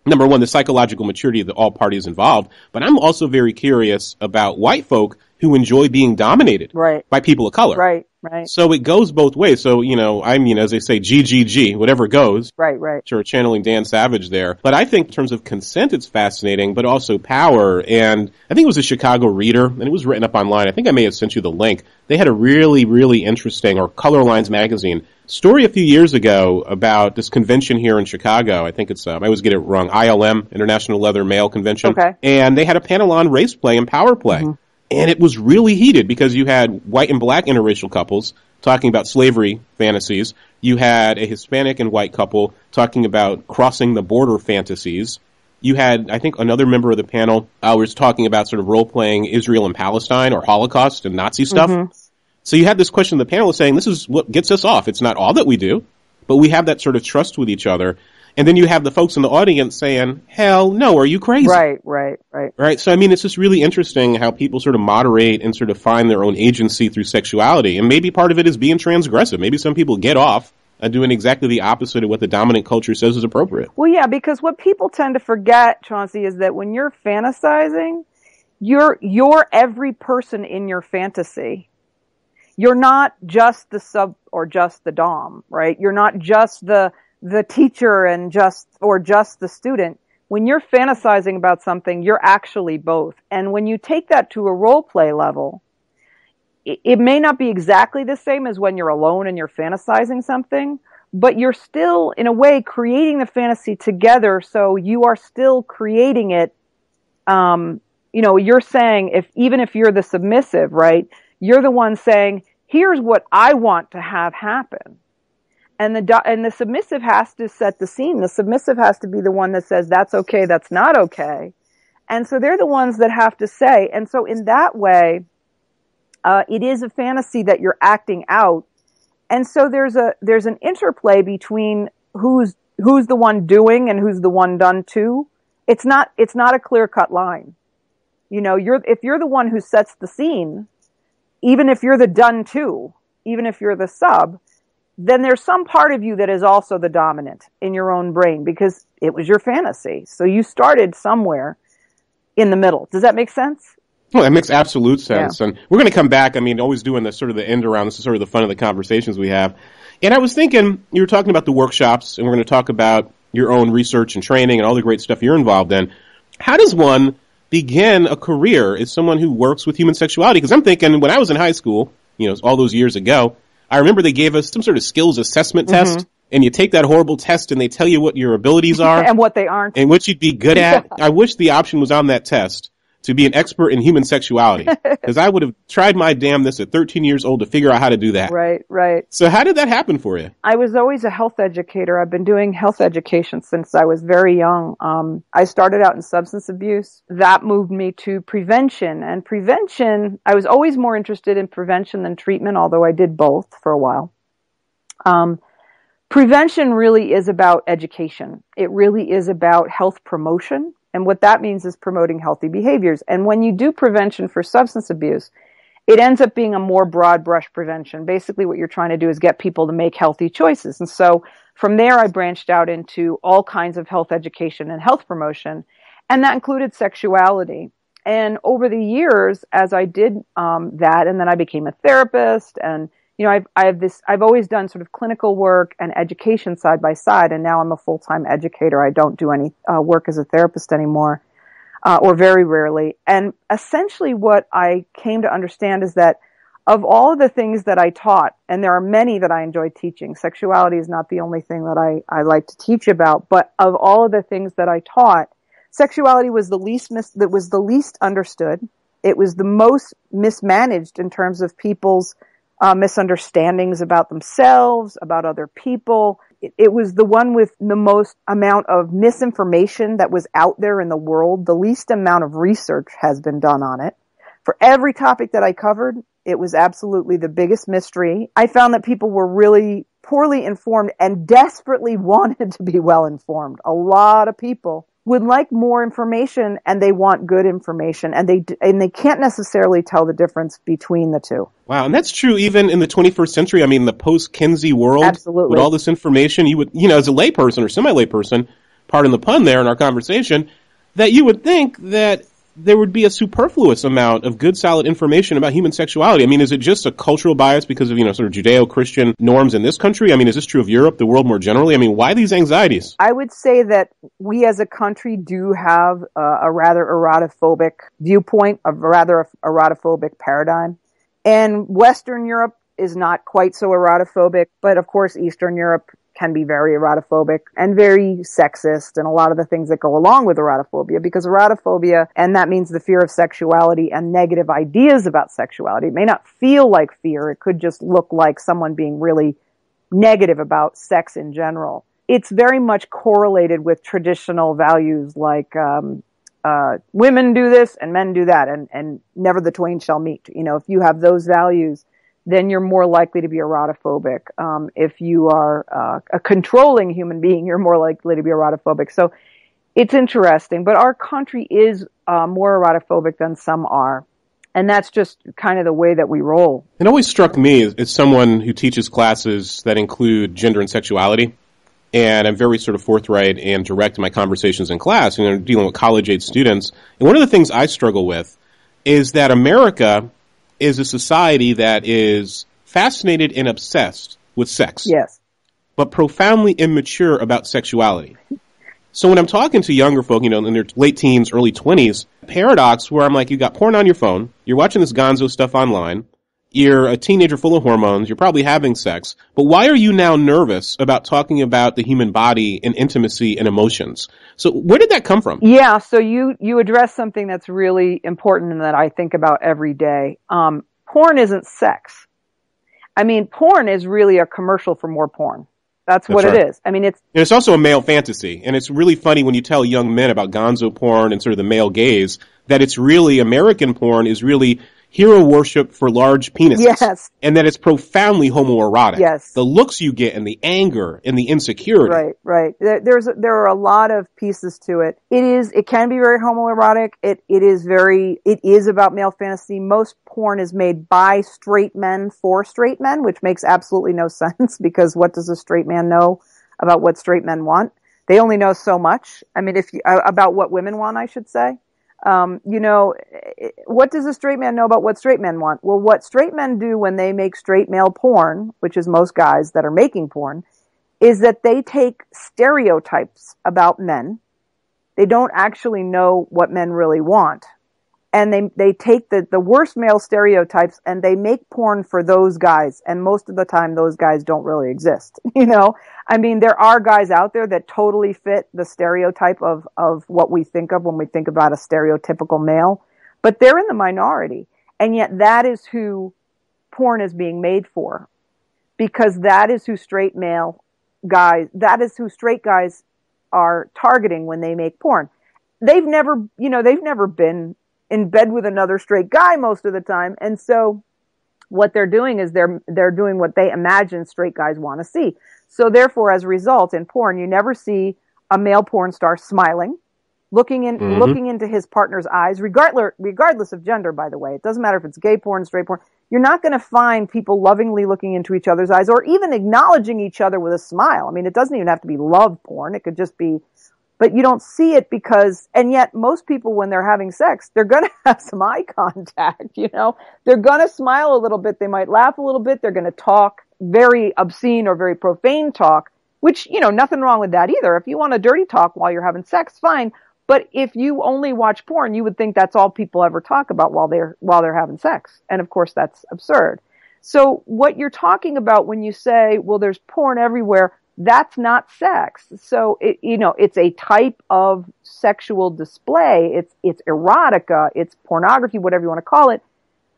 number one, the psychological maturity of all parties involved, but I'm also very curious about white folk who enjoy being dominated by people of color. Right, right. So it goes both ways. So, as they say, GGG, whatever goes. Right, right. Sure, channeling Dan Savage there. But I think in terms of consent, it's fascinating, but also power. And I think it was a Chicago Reader, and it was written up online. I think I may have sent you the link. They had a really, really interesting, or Colorlines magazine, story a few years ago about this convention here in Chicago. I think it's, I always get it wrong, ILM, International Leather Male Convention. Okay. And they had a panel on race play and power play. Mm-hmm. And it was really heated because you had white and black interracial couples talking about slavery fantasies. You had a Hispanic and white couple talking about crossing the border fantasies. You had, I think, another member of the panel was talking about sort of role-playing Israel and Palestine or Holocaust and Nazi stuff. Mm-hmm. So you had this question, the panel was saying, this is what gets us off. It's not all that we do, but we have that sort of trust with each other. And then you have the folks in the audience saying, hell no, are you crazy? Right. Right. So, it's just really interesting how people sort of moderate and sort of find their own agency through sexuality. And maybe part of it is being transgressive. Maybe some people get off doing exactly the opposite of what the dominant culture says is appropriate. Well, yeah, because what people tend to forget, Chauncey, is that when you're fantasizing, you're every person in your fantasy. You're not just the sub or just the dom, right? You're not just the teacher and just the student. When you're fantasizing about something, you're actually both. And when you take that to a role play level, it may not be exactly the same as when you're alone and you're fantasizing something, but you're still, in a way, creating the fantasy together. So you are still creating it. You're saying, even if you're the submissive, right? You're the one saying, here's what I want to have happen. And the submissive has to set the scene. The submissive has to be the one that says, that's okay, that's not okay. And so they're the ones that have to say. And so in that way, it is a fantasy that you're acting out. And so there's an interplay between who's the one doing and who's the one done to. It's not a clear-cut line. If you're the one who sets the scene, even if you're the done to, even if you're the sub, then there's some part of you that is also the dominant in your own brain because it was your fantasy. So you started somewhere in the middle. Does that make sense? Well, that makes absolute sense. Yeah. And we're going to come back. Always doing the sort of the end around. This is sort of the fun of the conversations we have. And I was thinking, you were talking about the workshops, and we're going to talk about your own research and training and all the great stuff you're involved in. How does one begin a career as someone who works with human sexuality? Because I'm thinking, when I was in high school, all those years ago, I remember they gave us some sort of skills assessment test, and you take that horrible test and they tell you what your abilities are. And what they aren't. And what you'd be good at. I wish the option was on that test to be an expert in human sexuality, because I would have tried my damnedest at 13 years old to figure out how to do that. Right. So how did that happen for you? I was always a health educator. I've been doing health education since I was very young. I started out in substance abuse. That moved me to prevention. And prevention, I was always more interested in prevention than treatment, although I did both for a while. Prevention really is about education. It really is about health promotion. And what that means is promoting healthy behaviors. And when you do prevention for substance abuse, it ends up being a more broad brush prevention. Basically, what you're trying to do is get people to make healthy choices. And so from there, I branched out into all kinds of health education and health promotion, and that included sexuality. And over the years, as I did that, and then I became a therapist, and I've always done sort of clinical work and education side by side, and now I'm a full-time educator. I don't do any work as a therapist anymore, or very rarely. And essentially what I came to understand is that of all of the things that I taught, and there are many that I enjoy teaching, sexuality is not the only thing that I like to teach about, but of all of the things that I taught, sexuality was the least understood. It was the most mismanaged in terms of people's misunderstandings about themselves, about other people. It was the one with the most amount of misinformation that was out there in the world. The least amount of research has been done on it. For every topic that I covered, it was absolutely the biggest mystery. I found that people were really poorly informed and desperately wanted to be well informed. A lot of people would like more information, and they want good information, and they can't necessarily tell the difference between the two. Wow, and that's true even in the 21st century. I mean, the post-Kinsey world, absolutely, with all this information, you would, as a layperson or semi-layperson, pardon the pun there in our conversation, that you would think that there would be a superfluous amount of good, solid information about human sexuality. I mean, is it just a cultural bias because of, sort of Judeo-Christian norms in this country? I mean, is this true of Europe, the world more generally? I mean, why these anxieties? I would say that we as a country do have a rather erotophobic viewpoint, a rather erotophobic paradigm. And Western Europe is not quite so erotophobic, but of course Eastern Europe can be very erotophobic and very sexist, and a lot of the things that go along with erotophobia, because erotophobia, and that means the fear of sexuality and negative ideas about sexuality. It may not feel like fear. It could just look like someone being really negative about sex in general. It's very much correlated with traditional values like women do this and men do that, and never the twain shall meet. If you have those values, then you're more likely to be erotophobic. If you are a controlling human being, you're more likely to be erotophobic. So it's interesting, but our country is more erotophobic than some are. And that's just kind of the way that we roll. It always struck me as someone who teaches classes that include gender and sexuality, and I'm very sort of forthright and direct in my conversations in class, dealing with college-age students. And one of the things I struggle with is that America is a society that is fascinated and obsessed with sex. Yes. But profoundly immature about sexuality. So when I'm talking to younger folk, in their late teens, early 20s, paradox where I'm like, you got porn on your phone, you're watching this gonzo stuff online, you're a teenager full of hormones, you're probably having sex, but why are you now nervous about talking about the human body and intimacy and emotions? So where did that come from? Yeah, so you address something that's really important and that I think about every day. Porn isn't sex. I mean, porn is really a commercial for more porn. That's what right. It is. I mean, it's also a male fantasy, and it's really funny when you tell young men about gonzo porn and sort of the male gaze that it's really American porn is really hero worship for large penises. Yes. And that it's profoundly homoerotic. Yes. The looks you get and the anger and the insecurity. Right. There are a lot of pieces to it. It can be very homoerotic. It is about male fantasy. Most porn is made by straight men for straight men, which makes absolutely no sense, because what does a straight man know about what straight men want? They only know so much. I mean, about what women want, I should say. What does a straight man know about what straight men want? Well, what straight men do when they make straight male porn, which is most guys that are making porn, is that they take stereotypes about men. They don't actually know what men really want. And they take the worst male stereotypes and they make porn for those guys. And most of the time, those guys don't really exist. I mean, there are guys out there that totally fit the stereotype of what we think of when we think about a stereotypical male, but they're in the minority. And yet that is who porn is being made for, because that is who straight guys are targeting when they make porn. They've never been in bed with another straight guy most of the time. And so what they're doing is they're doing what they imagine straight guys want to see. So therefore, as a result, in porn, you never see a male porn star smiling. looking into his partner's eyes, regardless of gender, by the way. It doesn't matter if it's gay porn, straight porn. You're not going to find people lovingly looking into each other's eyes or even acknowledging each other with a smile. I mean, it doesn't even have to be love porn. It could just be, but you don't see it and yet most people, when they're having sex, they're going to have some eye contact, They're going to smile a little bit. They might laugh a little bit. They're going to talk very obscene or very profane talk, which, nothing wrong with that either. If you want to dirty talk while you're having sex, fine. But if you only watch porn, you would think that's all people ever talk about while they're having sex. And of course, that's absurd. So what you're talking about when you say, well, there's porn everywhere, that's not sex. So it's a type of sexual display. It's erotica, it's pornography, whatever you want to call it.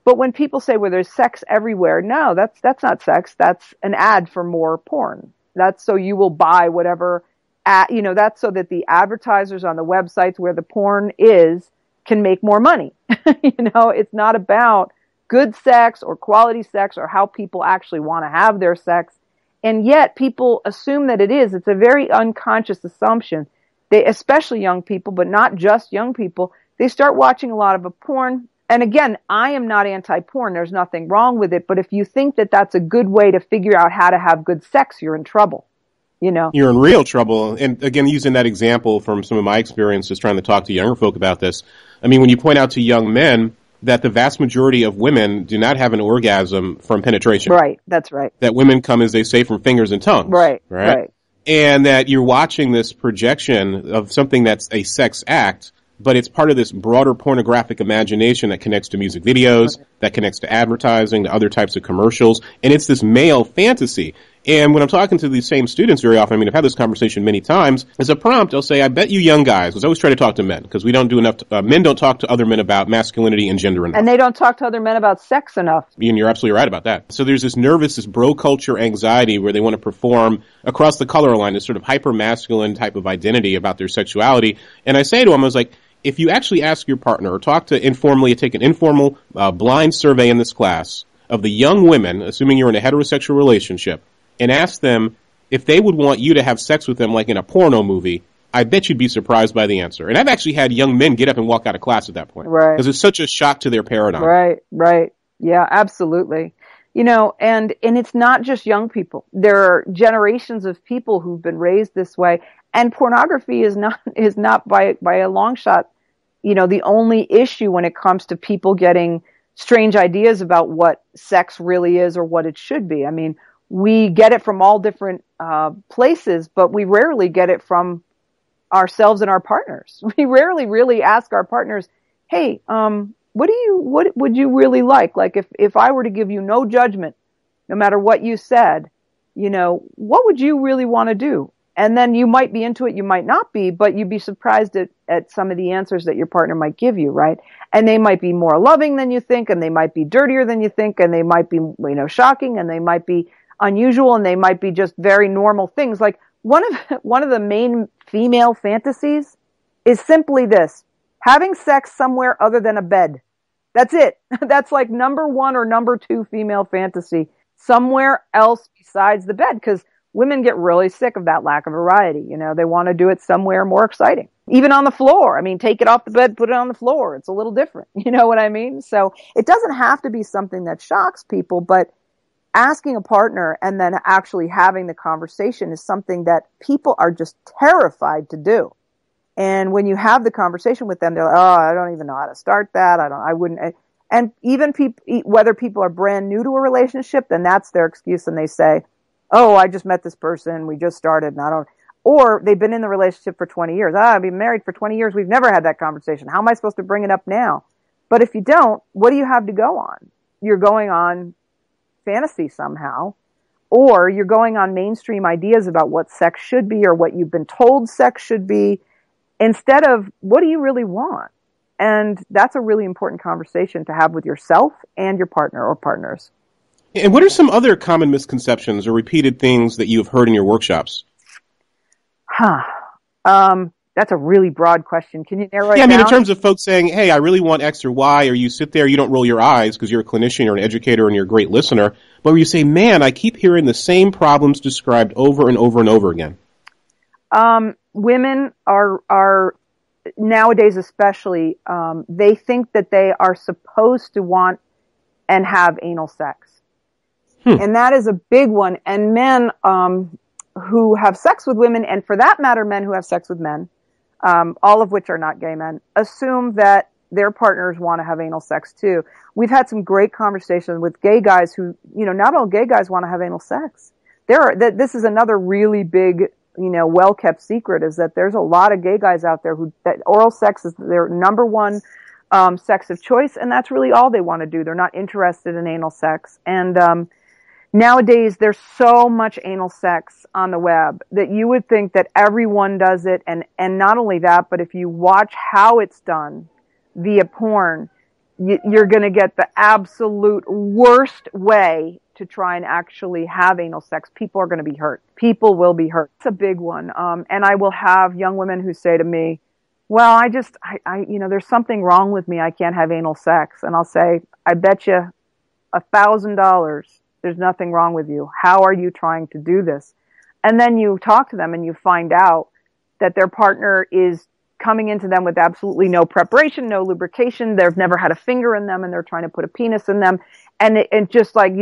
But when people say, well, there's sex everywhere, no, that's not sex. That's an ad for more porn. That's so you will buy whatever. That's so that the advertisers on the websites where the porn is can make more money. It's not about good sex or quality sex or how people actually want to have their sex. And yet people assume that it is. It's a very unconscious assumption. Especially young people, but not just young people, they start watching a lot of a porn. And again, I am not anti-porn. There's nothing wrong with it. But if you think that that's a good way to figure out how to have good sex, you're in trouble. You're in real trouble. And again, using that example from some of my experiences trying to talk to younger folk about this, I mean, when you point out to young men that the vast majority of women do not have an orgasm from penetration. Right, that's right. That women come, as they say, from fingers and tongues. Right. And that you're watching this projection of something that's a sex act, but it's part of this broader pornographic imagination that connects to music videos, that connects to advertising, to other types of commercials, and it's this male fantasy. And when I'm talking to these same students very often, I mean, I've had this conversation many times, as a prompt, I'll say, I bet you young guys, because I always try to talk to men, because we don't do enough, men don't talk to other men about masculinity and gender enough. And they don't talk to other men about sex enough. And you're absolutely right about that. So there's this bro culture anxiety where they want to perform across the color line, this sort of hyper-masculine type of identity about their sexuality. And I say to them, I was like, if you actually ask your partner or take an informal blind survey in this class of the young women, assuming you're in a heterosexual relationship, and ask them if they would want you to have sex with them like in a porno movie, I bet you'd be surprised by the answer. And I've actually had young men get up and walk out of class at that point. Right. Because it's such a shock to their paradigm. Right. Yeah, absolutely. And it's not just young people. There are generations of people who've been raised this way. And pornography is not by a long shot, the only issue when it comes to people getting strange ideas about what sex really is or what it should be. I mean, we get it from all different places, but we rarely get it from ourselves and our partners. We rarely really ask our partners, hey, what would you really like? Like if I were to give you no judgment, no matter what you said, what would you really want to do? And then you might be into it, you might not be, but you'd be surprised at some of the answers that your partner might give you, right? And they might be more loving than you think, and they might be dirtier than you think, and they might be, shocking, and they might be unusual, and they might be just very normal things. Like one of the main female fantasies is simply this: having sex somewhere other than a bed. That's it. That's like number one or number two female fantasy. Somewhere else besides the bed, because women get really sick of that lack of variety. They want to do it somewhere more exciting. Even on the floor. I mean, take it off the bed, put it on the floor. It's a little different. You know what I mean? So it doesn't have to be something that shocks people, but asking a partner and then actually having the conversation is something that people are just terrified to do. And when you have the conversation with them, they're like, oh, I don't even know how to start that. I wouldn't. And even whether people are brand new to a relationship, then that's their excuse. And they say, oh, I just met this person. We just started and or they've been in the relationship for 20 years. I've been married for 20 years. We've never had that conversation. How am I supposed to bring it up now? But if you don't, what do you have to go on? You're going on fantasy somehow, or you're going on mainstream ideas about what sex should be or what you've been told sex should be, instead of what do you really want? And that's a really important conversation to have with yourself and your partner or partners. And what are some other common misconceptions or repeated things that you have heard in your workshops? That's a really broad question. Can you narrow it down? Yeah, I mean, in terms of folks saying, hey, I really want X or Y, or you sit there, you don't roll your eyes because you're a clinician or an educator and you're a great listener, but where you say, man, I keep hearing the same problems described over and over and over again. Women are nowadays especially, they think that they are supposed to want and have anal sex. And that is a big one. And men who have sex with women, and for that matter, men who have sex with men, all of which are not gay men, assume that their partners want to have anal sex too. We've had some great conversations with gay guys who, not all gay guys want to have anal sex. This is another really big, well-kept secret, is that there's a lot of gay guys out there that oral sex is their number one sex of choice, and that's really all they want to do. They're not interested in anal sex. And nowadays, there's so much anal sex on the web that you would think that everyone does it, and not only that, but if you watch how it's done via porn, you're going to get the absolute worst way to try and actually have anal sex. People are going to be hurt. People will be hurt. It's a big one. And I will have young women who say to me, well, I there's something wrong with me. I can't have anal sex. And I'll say, I bet you $1,000 there's nothing wrong with you. How are you trying to do this? And then you talk to them and you find out that their partner is coming into them with absolutely no preparation, no lubrication. They've never had a finger in them, and they're trying to put a penis in them. And just like,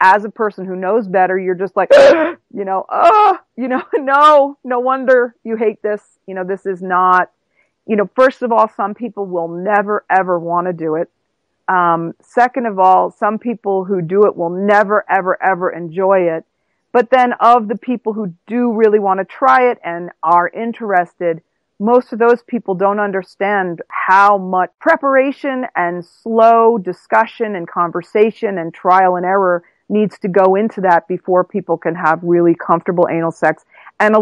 as a person who knows better, you're just like, no wonder you hate this. This is not, first of all, some people will never, ever want to do it. Second of all, some people who do it will never, ever, ever enjoy it. But then of the people who do really want to try it and are interested, most of those people don't understand how much preparation and slow discussion and conversation and trial and error needs to go into that before people can have really comfortable anal sex. And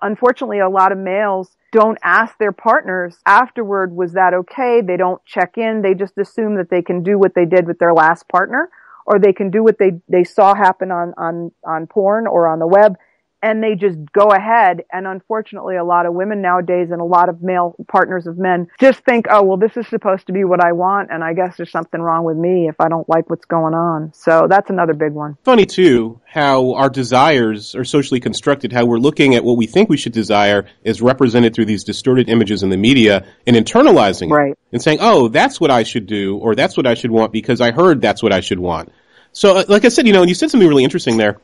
unfortunately, a lot of males don't ask their partners afterward, was that okay? They don't check in. They just assume that they can do what they did with their last partner, or they can do what they saw happen on porn or on the web, and they just go ahead. And unfortunately, a lot of women nowadays and a lot of male partners of men just think, oh, well, this is supposed to be what I want, and I guess there's something wrong with me if I don't like what's going on. So that's another big one. Funny, too, how our desires are socially constructed, how we're looking at what we think we should desire is represented through these distorted images in the media and internalizing it and saying, oh, that's what I should do, or that's what I should want because I heard that's what I should want. So, like I said, and you said something really interesting there.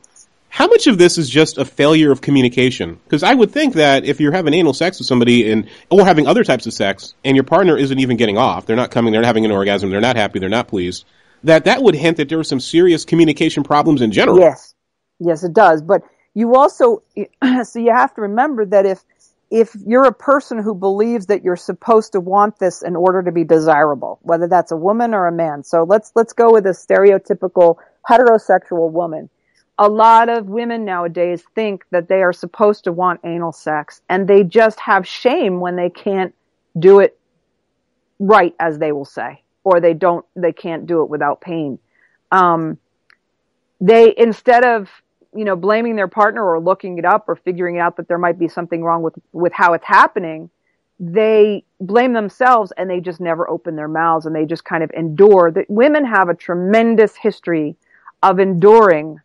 How much of this is just a failure of communication? Because I would think that if you're having anal sex with somebody or having other types of sex and your partner isn't even getting off, they're not coming, they're not having an orgasm, they're not happy, they're not pleased, that would hint that there were some serious communication problems in general. Yes, it does. But you also, so you have to remember that if you're a person who believes that you're supposed to want this in order to be desirable, whether that's a woman or a man. So let's go with a stereotypical heterosexual woman. A lot of women nowadays think that they are supposed to want anal sex, and they just have shame when they can't do it right, as they will say, or they can't do it without pain. They, instead of, blaming their partner or looking it up or figuring out that there might be something wrong with how it's happening, they blame themselves and they just never open their mouths and they just kind of endure. That women have a tremendous history of enduring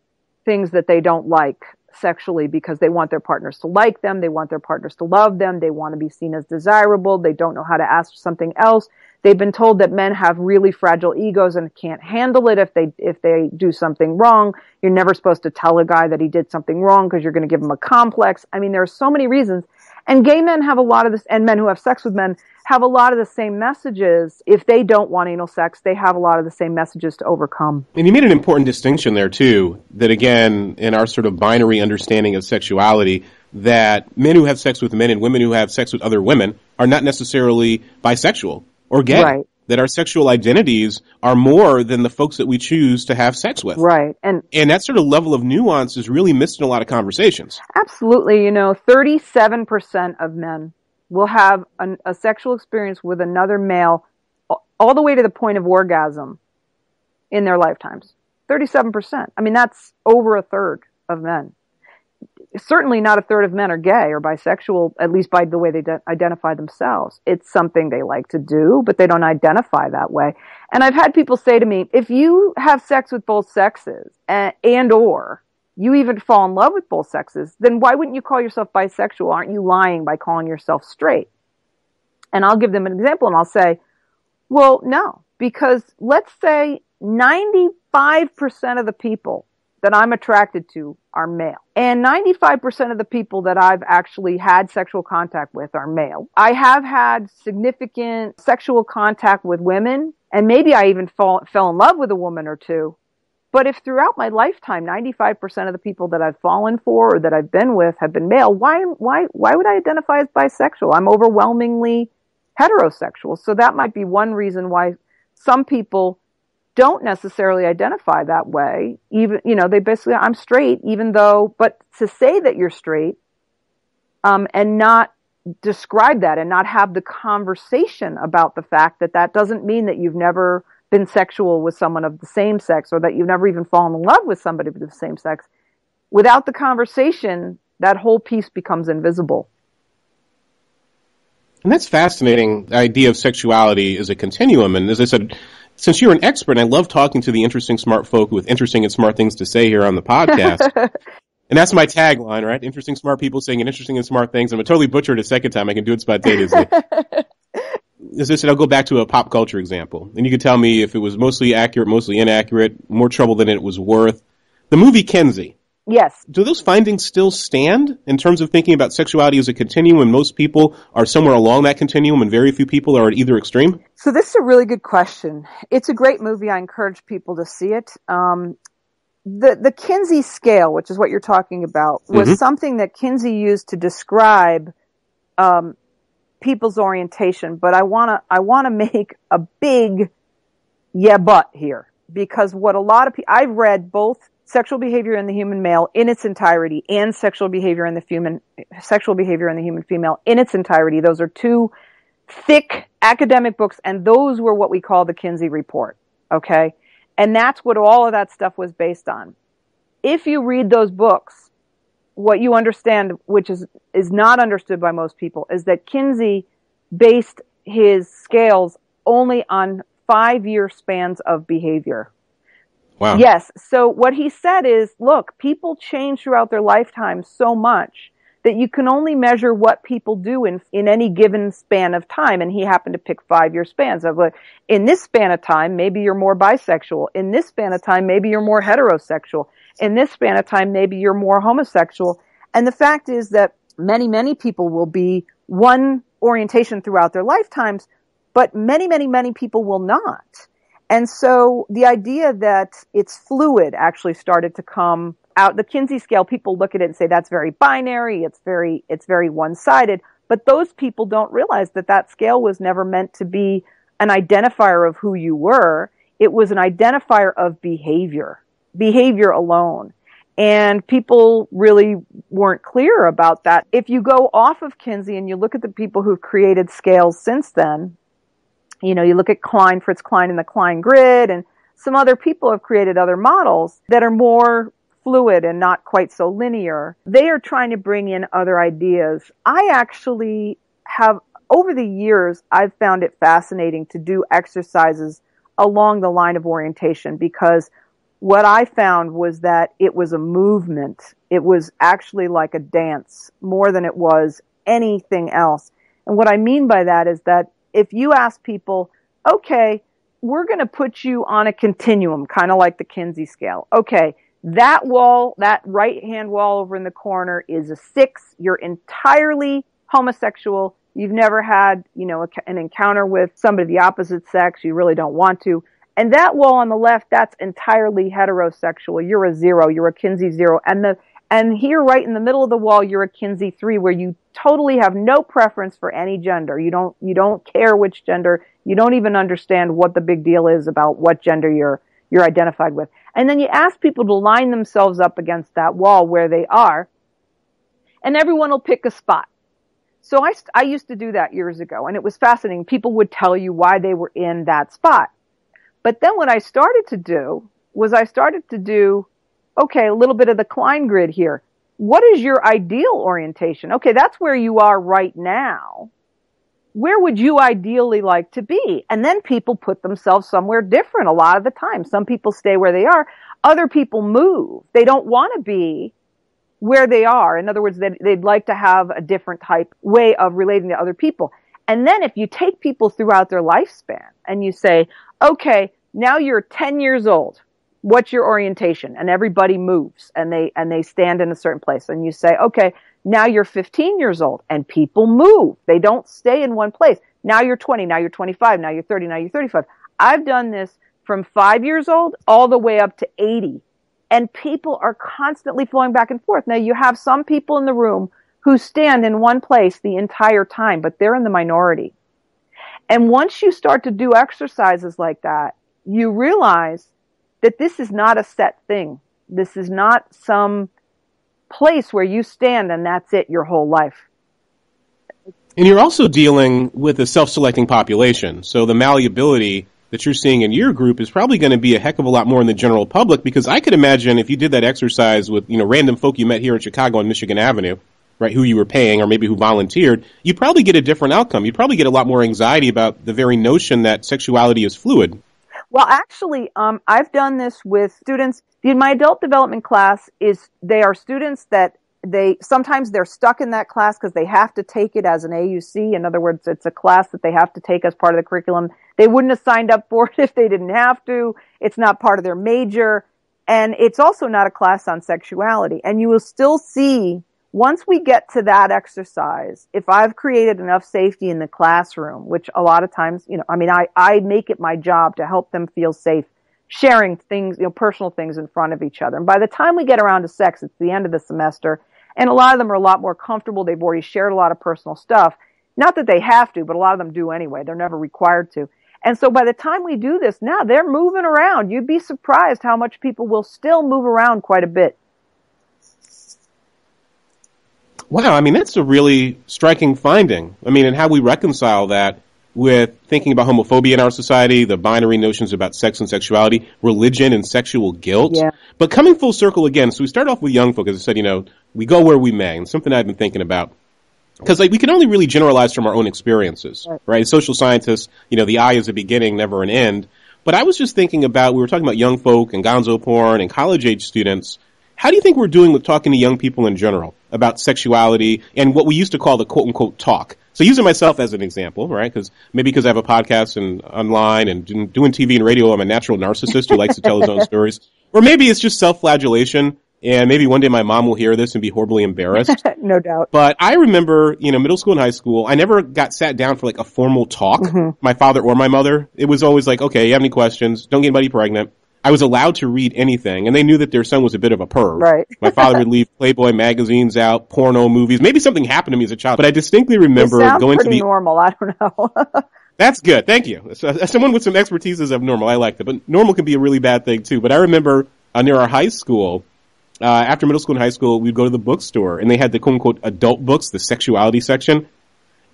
things that they don't like sexually because they want their partners to like them, they want their partners to love them, they want to be seen as desirable, they don't know how to ask for something else. They've been told that men have really fragile egos and can't handle it if they do something wrong. You're never supposed to tell a guy that he did something wrong because you're going to give him a complex. I mean, there are so many reasons. And gay men have a lot of this, and men who have sex with men have a lot of the same messages. If they don't want anal sex, they have a lot of the same messages to overcome. And you made an important distinction there, too, that again, in our sort of binary understanding of sexuality, that men who have sex with men and women who have sex with other women are not necessarily bisexual or gay. Right. That our sexual identities are more than the folks that we choose to have sex with. Right. And that sort of level of nuance is really missed in a lot of conversations. Absolutely. 37% of men will have a sexual experience with another male all the way to the point of orgasm in their lifetimes. 37%. I mean, that's over a third of men. Certainly not a third of men are gay or bisexual, at least by the way they identify themselves. It's something they like to do, but they don't identify that way. And I've had people say to me, if you have sex with both sexes and or you even fall in love with both sexes, then why wouldn't you call yourself bisexual? Aren't you lying by calling yourself straight? And I'll give them an example and I'll say, well, no, because let's say 95% of the people that I'm attracted to are male. And 95% of the people that I've actually had sexual contact with are male. I have had significant sexual contact with women, and maybe I even fell in love with a woman or two. But if throughout my lifetime, 95% of the people that I've fallen for or that I've been with have been male, why would I identify as bisexual? I'm overwhelmingly heterosexual. So that might be one reason why some people don't necessarily identify that way. Even, they basically, I'm straight, even though, but to say that you're straight, and not describe that and not have the conversation about the fact that that doesn't mean that you've never been sexual with someone of the same sex or that you've never even fallen in love with somebody of the same sex. Without the conversation, that whole piece becomes invisible. And that's fascinating, the idea of sexuality as a continuum. And as I said, since you're an expert, and I love talking to the interesting, smart folk with interesting and smart things to say here on the podcast. And that's my tagline, right? Interesting, smart people saying interesting and smart things. I'm going to totally butcher it a second time. I can do it spontaneously. As I said, I'll go back to a pop culture example. And you can tell me if it was mostly accurate, mostly inaccurate, more trouble than it was worth. The movie Kinsey. Yes. Do those findings still stand in terms of thinking about sexuality as a continuum and most people are somewhere along that continuum and very few people are at either extreme? So this is a really good question. It's a great movie. I encourage people to see it. The Kinsey scale, which is what you're talking about, was something that Kinsey used to describe people's orientation. But I wanna make a big yeah but here, because what a lot of people, I've read both Sexual Behavior in the Human Male in its entirety and Sexual Behavior in the Human Female in its entirety. Those are two thick academic books, and those were what we call the Kinsey Report. Okay? And that's what all of that stuff was based on. If you read those books, what you understand, which is not understood by most people, is that Kinsey based his scales only on 5-year spans of behavior. Wow. Yes. So what he said is, look, people change throughout their lifetime so much that you can only measure what people do in any given span of time. And he happened to pick 5-year spans of like, in this span of time, maybe you're more bisexual. In this span of time, maybe you're more heterosexual. In this span of time, maybe you're more homosexual. And the fact is that many, many people will be one orientation throughout their lifetimes, but many, many, many people will not. And so the idea that it's fluid actually started to come out. The Kinsey scale, people look at it and say that's very binary, it's very one-sided, but those people don't realize that that scale was never meant to be an identifier of who you were. It was an identifier of behavior alone. And people really weren't clear about that. If you go off of Kinsey and you look at the people who've created scales since then, you look at Fritz Klein and the Klein grid, and some other people have created other models that are more fluid and not quite so linear. They are trying to bring in other ideas. I actually have, over the years, I've found it fascinating to do exercises along the line of orientation, because what I found was that it was a movement. It was actually like a dance more than it was anything else. And what I mean by that is that if you ask people, okay, we're going to put you on a continuum, kind of like the Kinsey scale. Okay, that wall, that right-hand wall over in the corner is a 6. You're entirely homosexual. You've never had, an encounter with somebody of the opposite sex. You really don't want to. And that wall on the left, that's entirely heterosexual. You're a 0. You're a Kinsey 0. And here, right in the middle of the wall, you're a Kinsey 3, where you totally have no preference for any gender. You don't care which gender. You don't even understand what the big deal is about what gender you're identified with. And then you ask people to line themselves up against that wall where they are, and everyone will pick a spot. So I used to do that years ago, and it was fascinating. People would tell you why they were in that spot. But then what I started to do, okay, a little bit of the Klein grid here. What is your ideal orientation? Okay, that's where you are right now. Where would you ideally like to be? And then people put themselves somewhere different a lot of the time. Some people stay where they are. Other people move. They don't want to be where they are. In other words, they'd like to have a different type way of relating to other people. And then if you take people throughout their lifespan and you say, okay, now you're 10 years old. What's your orientation? And everybody moves and they stand in a certain place. And you say, okay, now you're 15 years old and people move. They don't stay in one place. Now you're 20, now you're 25, now you're 30, now you're 35. I've done this from 5 years old all the way up to 80. And people are constantly flowing back and forth. Now you have some people in the room who stand in one place the entire time, but they're in the minority. And once you start to do exercises like that, you realize that this is not a set thing. This is not some place where you stand and that's it your whole life. And you're also dealing with a self-selecting population. So the malleability that you're seeing in your group is probably going to be a heck of a lot more in the general public, because I could imagine if you did that exercise with, random folk you met here in Chicago on Michigan Avenue, right, who you were paying or maybe who volunteered, you'd probably get a different outcome. You'd probably get a lot more anxiety about the very notion that sexuality is fluid. Well, actually, I've done this with students. In my adult development class they are students that sometimes they're stuck in that class because they have to take it as an AUC. In other words, it's a class that they have to take as part of the curriculum. They wouldn't have signed up for it if they didn't have to. It's not part of their major. And it's also not a class on sexuality. And you will still see, once we get to that exercise, if I've created enough safety in the classroom, which a lot of times, I make it my job to help them feel safe, sharing things, personal things in front of each other. And by the time we get around to sex, it's the end of the semester, and a lot of them are a lot more comfortable. They've already shared a lot of personal stuff. Not that they have to, but a lot of them do anyway. They're never required to. And so by the time we do this, now they're moving around. You'd be surprised how much people will still move around quite a bit. Wow, that's a really striking finding. And how we reconcile that with thinking about homophobia in our society, the binary notions about sex and sexuality, religion and sexual guilt. Yeah. But coming full circle again, so we start off with young folk, as I said, we go where we may, and something I've been thinking about. Because we can only really generalize from our own experiences, right? As social scientists, the eye is a beginning, never an end. But I was just thinking about, we were talking about young folk and gonzo porn and college-age students. How do you think we're doing with talking to young people in general about sexuality and what we used to call the quote-unquote talk? So using myself as an example, right? Because I have a podcast and online and doing TV and radio, I'm a natural narcissist who likes to tell his own stories. Or maybe it's just self-flagellation, and maybe one day my mom will hear this and be horribly embarrassed. No doubt. But I remember, middle school and high school, I never got sat down for a formal talk, my father or my mother. It was always okay, you have any questions? Don't get anybody pregnant. I was allowed to read anything, and they knew that their son was a bit of a perv. Right. My father would leave Playboy magazines out, porno movies. Maybe something happened to me as a child, but I distinctly remember going to the... normal. I don't know. That's good. Thank you. So, as someone with some expertise is abnormal, I like that. But normal can be a really bad thing, too. But I remember near our high school, after middle school and high school, we'd go to the bookstore, and they had the quote-unquote adult books, the sexuality section.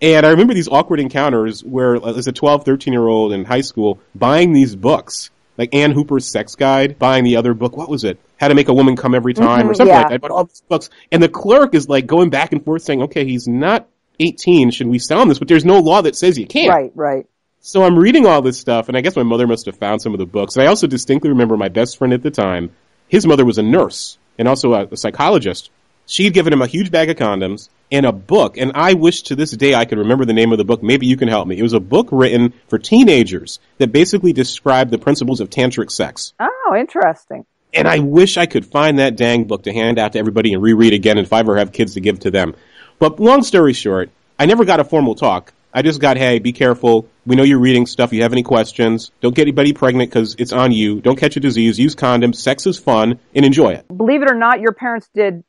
And I remember these awkward encounters where, as a 12, 13-year-old in high school, buying these books. Like Ann Hooper's Sex Guide, buying the other book. What was it? How to Make a Woman Come Every Time or something like that. I bought all these books. And the clerk is going back and forth saying, okay, he's not 18. Should we sell him this? But there's no law that says you can't. Right. So I'm reading all this stuff, and I guess my mother must have found some of the books. And I also distinctly remember my best friend at the time, his mother was a nurse and also a psychologist. She'd given him a huge bag of condoms and a book, and I wish to this day I could remember the name of the book. Maybe you can help me. It was a book written for teenagers that basically described the principles of tantric sex. Oh, interesting. And I wish I could find that dang book to hand out to everybody and reread again, and if I ever have kids to give to them. But long story short, I never got a formal talk. I just got, hey, be careful. We know you're reading stuff. You have any questions? Don't get anybody pregnant because it's on you. Don't catch a disease. Use condoms. Sex is fun, and enjoy it. Believe it or not, your parents did,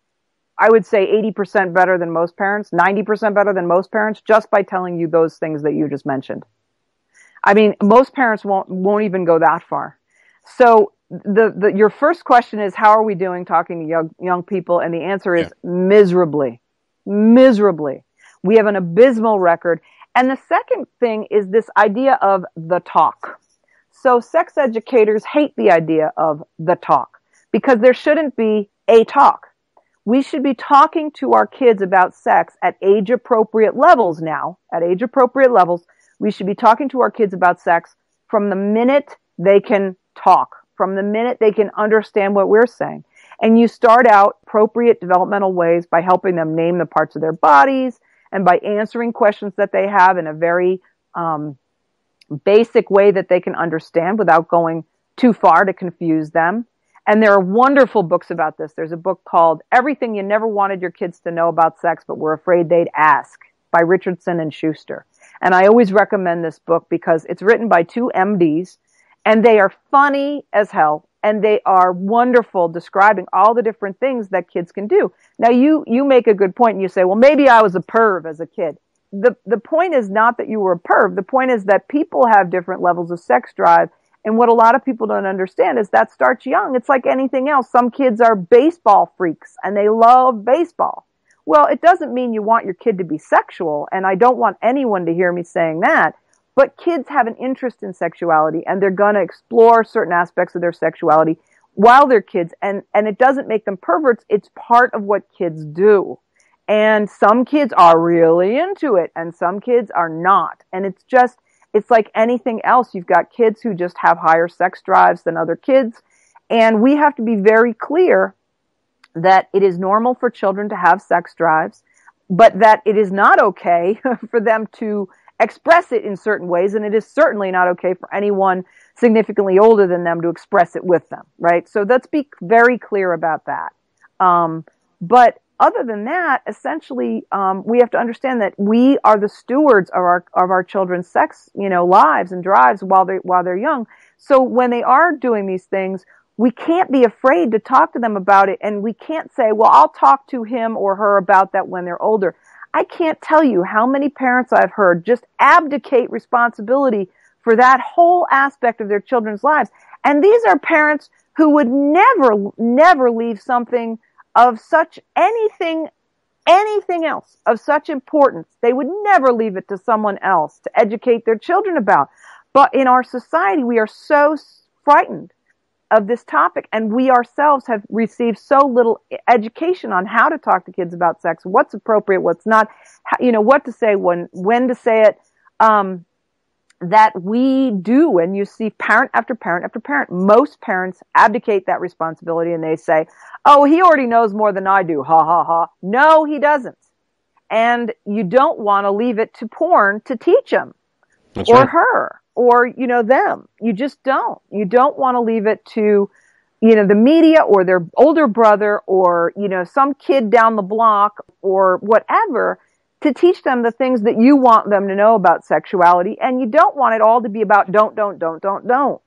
I would say 80% better than most parents, 90% better than most parents, just by telling you those things that you just mentioned. Most parents won't even go that far. So your first question is, how are we doing talking to young people? And the answer is miserably. We have an abysmal record. And the second thing is this idea of the talk. So sex educators hate the idea of the talk because there shouldn't be a talk. We should be talking to our kids about sex at age-appropriate levels now. At age-appropriate levels, we should be talking to our kids about sex from the minute they can talk, from the minute they can understand what we're saying. And you start out appropriate developmental ways by helping them name the parts of their bodies and by answering questions that they have in a very basic way that they can understand without going too far to confuse them. And there are wonderful books about this. There's a book called Everything You Never Wanted Your Kids to Know About Sex But Were Afraid They'd Ask by Richardson and Schuster. And I always recommend this book because it's written by two MDs, and they are funny as hell, and they are wonderful describing all the different things that kids can do. Now, you make a good point, and you say, well, maybe I was a perv as a kid. The point is not that you were a perv. The point is that people have different levels of sex drive, and what a lot of people don't understand is that starts young. It's like anything else. Some kids are baseball freaks, and they love baseball. Well, it doesn't mean you want your kid to be sexual, and I don't want anyone to hear me saying that, but kids have an interest in sexuality, and they're going to explore certain aspects of their sexuality while they're kids, and it doesn't make them perverts. It's part of what kids do. And some kids are really into it, and some kids are not. And it's like anything else. You've got kids who just have higher sex drives than other kids, and we have to be very clear that it is normal for children to have sex drives, but that it is not okay for them to express it in certain ways, and it is certainly not okay for anyone significantly older than them to express it with them, right? So let's be very clear about that. But other than that, essentially, we have to understand that we are the stewards of our children's sex, lives and drives while they're young. So when they are doing these things, we can't be afraid to talk to them about it, and we can't say, well, I'll talk to him or her about that when they're older. I can't tell you how many parents I've heard just abdicate responsibility for that whole aspect of their children's lives. And these are parents who would never leave something of such anything else of such importance. They would never leave it to someone else to educate their children about. But in our society, we are so frightened of this topic, and we ourselves have received so little education on how to talk to kids about sex, what's appropriate, what's not, what to say, when to say it, that we do. And you see parent after parent after parent. Most parents abdicate that responsibility, and they say, oh, he already knows more than I do, ha ha ha. No, he doesn't. And you don't want to leave it to porn to teach him. That's or right. Her. Or, them. You just don't. You don't want to leave it to, the media or their older brother or, some kid down the block or whatever to teach them the things that you want them to know about sexuality. And you don't want it all to be about don't.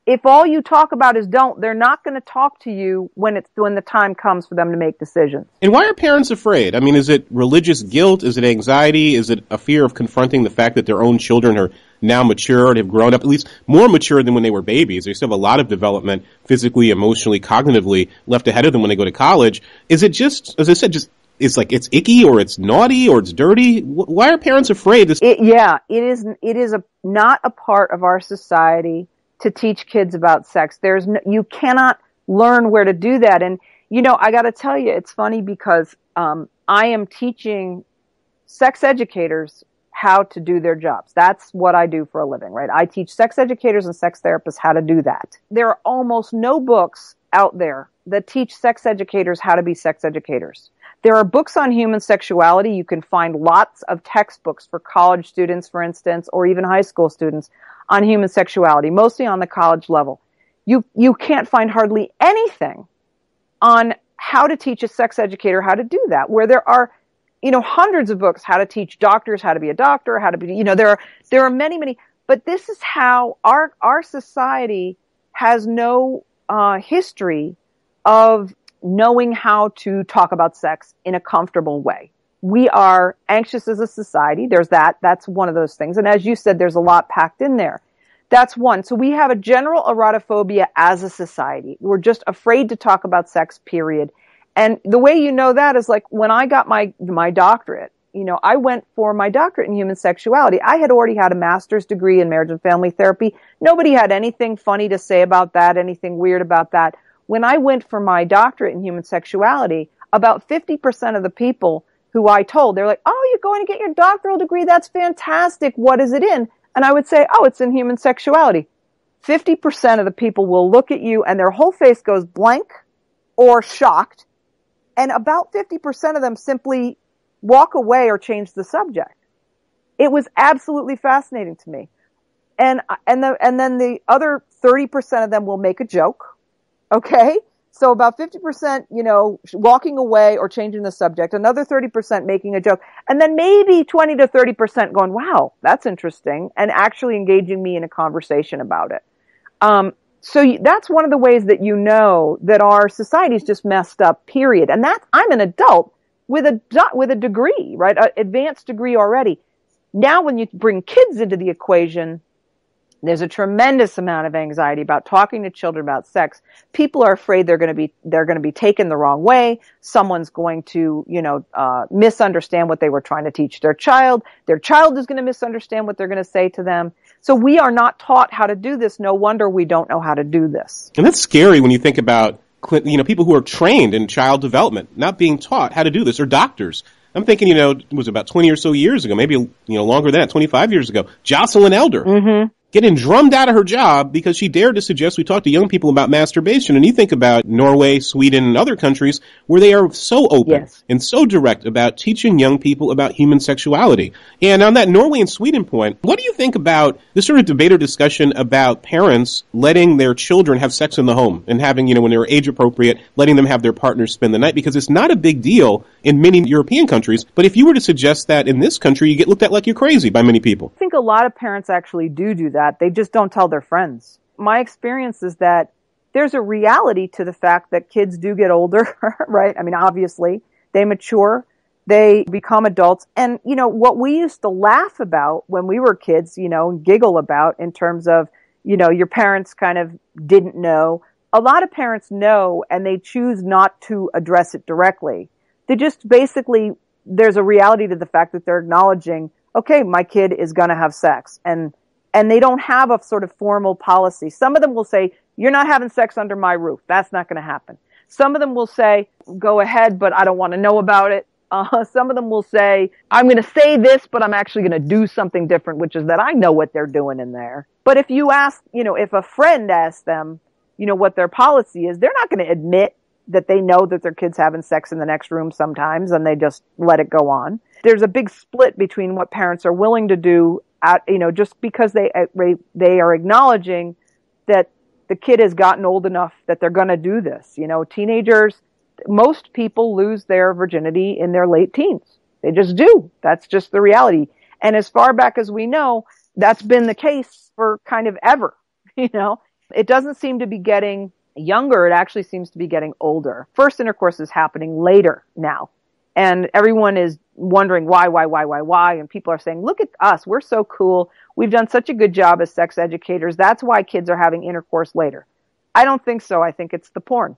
If all you talk about is don't, they're not going to talk to you when the time comes for them to make decisions. And why are parents afraid? I mean, is it religious guilt? Is it anxiety? Is it a fear of confronting the fact that their own children are now mature and have grown up, at least more mature than when they were babies? They still have a lot of development physically, emotionally, cognitively left ahead of them when they go to college. Is it just, as I said, it's like it's icky or it's naughty or it's dirty? Why are parents afraid? It is not a part of our society to teach kids about sex. You cannot learn where to do that. And, I got to tell you, it's funny because I am teaching sex educators how to do their jobs. That's what I do for a living, right? I teach sex educators and sex therapists how to do that. There are almost no books out there that teach sex educators how to be sex educators. There are books on human sexuality. You can find lots of textbooks for college students, for instance, or even high school students on human sexuality, mostly on the college level. You can't find hardly anything on how to teach a sex educator how to do that, where there are, hundreds of books, how to teach doctors how to be a doctor, how to be, there are many, but this is how our society has no history of knowing how to talk about sex in a comfortable way. We are anxious as a society. There's that. That's one of those things. And as you said, there's a lot packed in there. That's one. So we have a general erotophobia as a society. We're just afraid to talk about sex, period. And the way you know that is like when I got my doctorate, I went for my doctorate in human sexuality. I had already had a master's degree in marriage and family therapy. Nobody had anything funny to say about that, anything weird about that. When I went for my doctorate in human sexuality, about 50% of the people who I told, they're like, oh, you're going to get your doctoral degree? That's fantastic. What is it in? And I would say, oh, it's in human sexuality. 50% of the people will look at you and their whole face goes blank or shocked. And about 50% of them simply walk away or change the subject. It was absolutely fascinating to me. And then the other 30% of them will make a joke. Okay? So about 50%, walking away or changing the subject, another 30% making a joke, and then maybe 20 to 30% going, wow, that's interesting, and actually engaging me in a conversation about it. So that's one of the ways that that our society's just messed up, period. And I'm an adult with a degree, right? An advanced degree already. Now when you bring kids into the equation, there's a tremendous amount of anxiety about talking to children about sex. People are afraid they're going to be taken the wrong way. Someone's going to, misunderstand what they were trying to teach their child. Their child is going to misunderstand what they're going to say to them. So we are not taught how to do this. No wonder we don't know how to do this. And that's scary when you think about, people who are trained in child development not being taught how to do this, or doctors. I'm thinking, it was about 20 or so years ago, maybe, longer than that, 25 years ago, Jocelyn Elder. Mm-hmm. Getting drummed out of her job because she dared to suggest we talk to young people about masturbation. And you think about Norway, Sweden, and other countries where they are so open and so direct about teaching young people about human sexuality. And on that Norway and Sweden point, what do you think about this sort of debate or discussion about parents letting their children have sex in the home and having, when they're age appropriate, letting them have their partners spend the night? Because it's not a big deal in many European countries. But if you were to suggest that in this country, you get looked at like you're crazy by many people. I think a lot of parents actually do that. They just don't tell their friends. My experience is that there's a reality to the fact that kids do get older, right? I mean, obviously, they mature, they become adults. And, what we used to laugh about when we were kids, giggle about in terms of, your parents kind of didn't know. A lot of parents know, and they choose not to address it directly. They just basically, there's a reality to the fact that they're acknowledging, okay, my kid is going to have sex. And they don't have a sort of formal policy. Some of them will say, you're not having sex under my roof. That's not going to happen. Some of them will say, go ahead, but I don't want to know about it. Some of them will say, I'm going to say this, but I'm actually going to do something different, which is that I know what they're doing in there. But if you ask, if a friend asks them, what their policy is, they're not going to admit that they know that their kid's having sex in the next room sometimes, and they just let it go on. There's a big split between what parents are willing to do just because they are acknowledging that the kid has gotten old enough that they're going to do this. Teenagers, most people lose their virginity in their late teens. They just do. That's just the reality. And as far back as we know, that's been the case for kind of ever. It doesn't seem to be getting younger. It actually seems to be getting older. First intercourse is happening later now. And everyone is wondering why, and people are saying, look at us, we're so cool. We've done such a good job as sex educators. That's why kids are having intercourse later. I don't think so. I think it's the porn.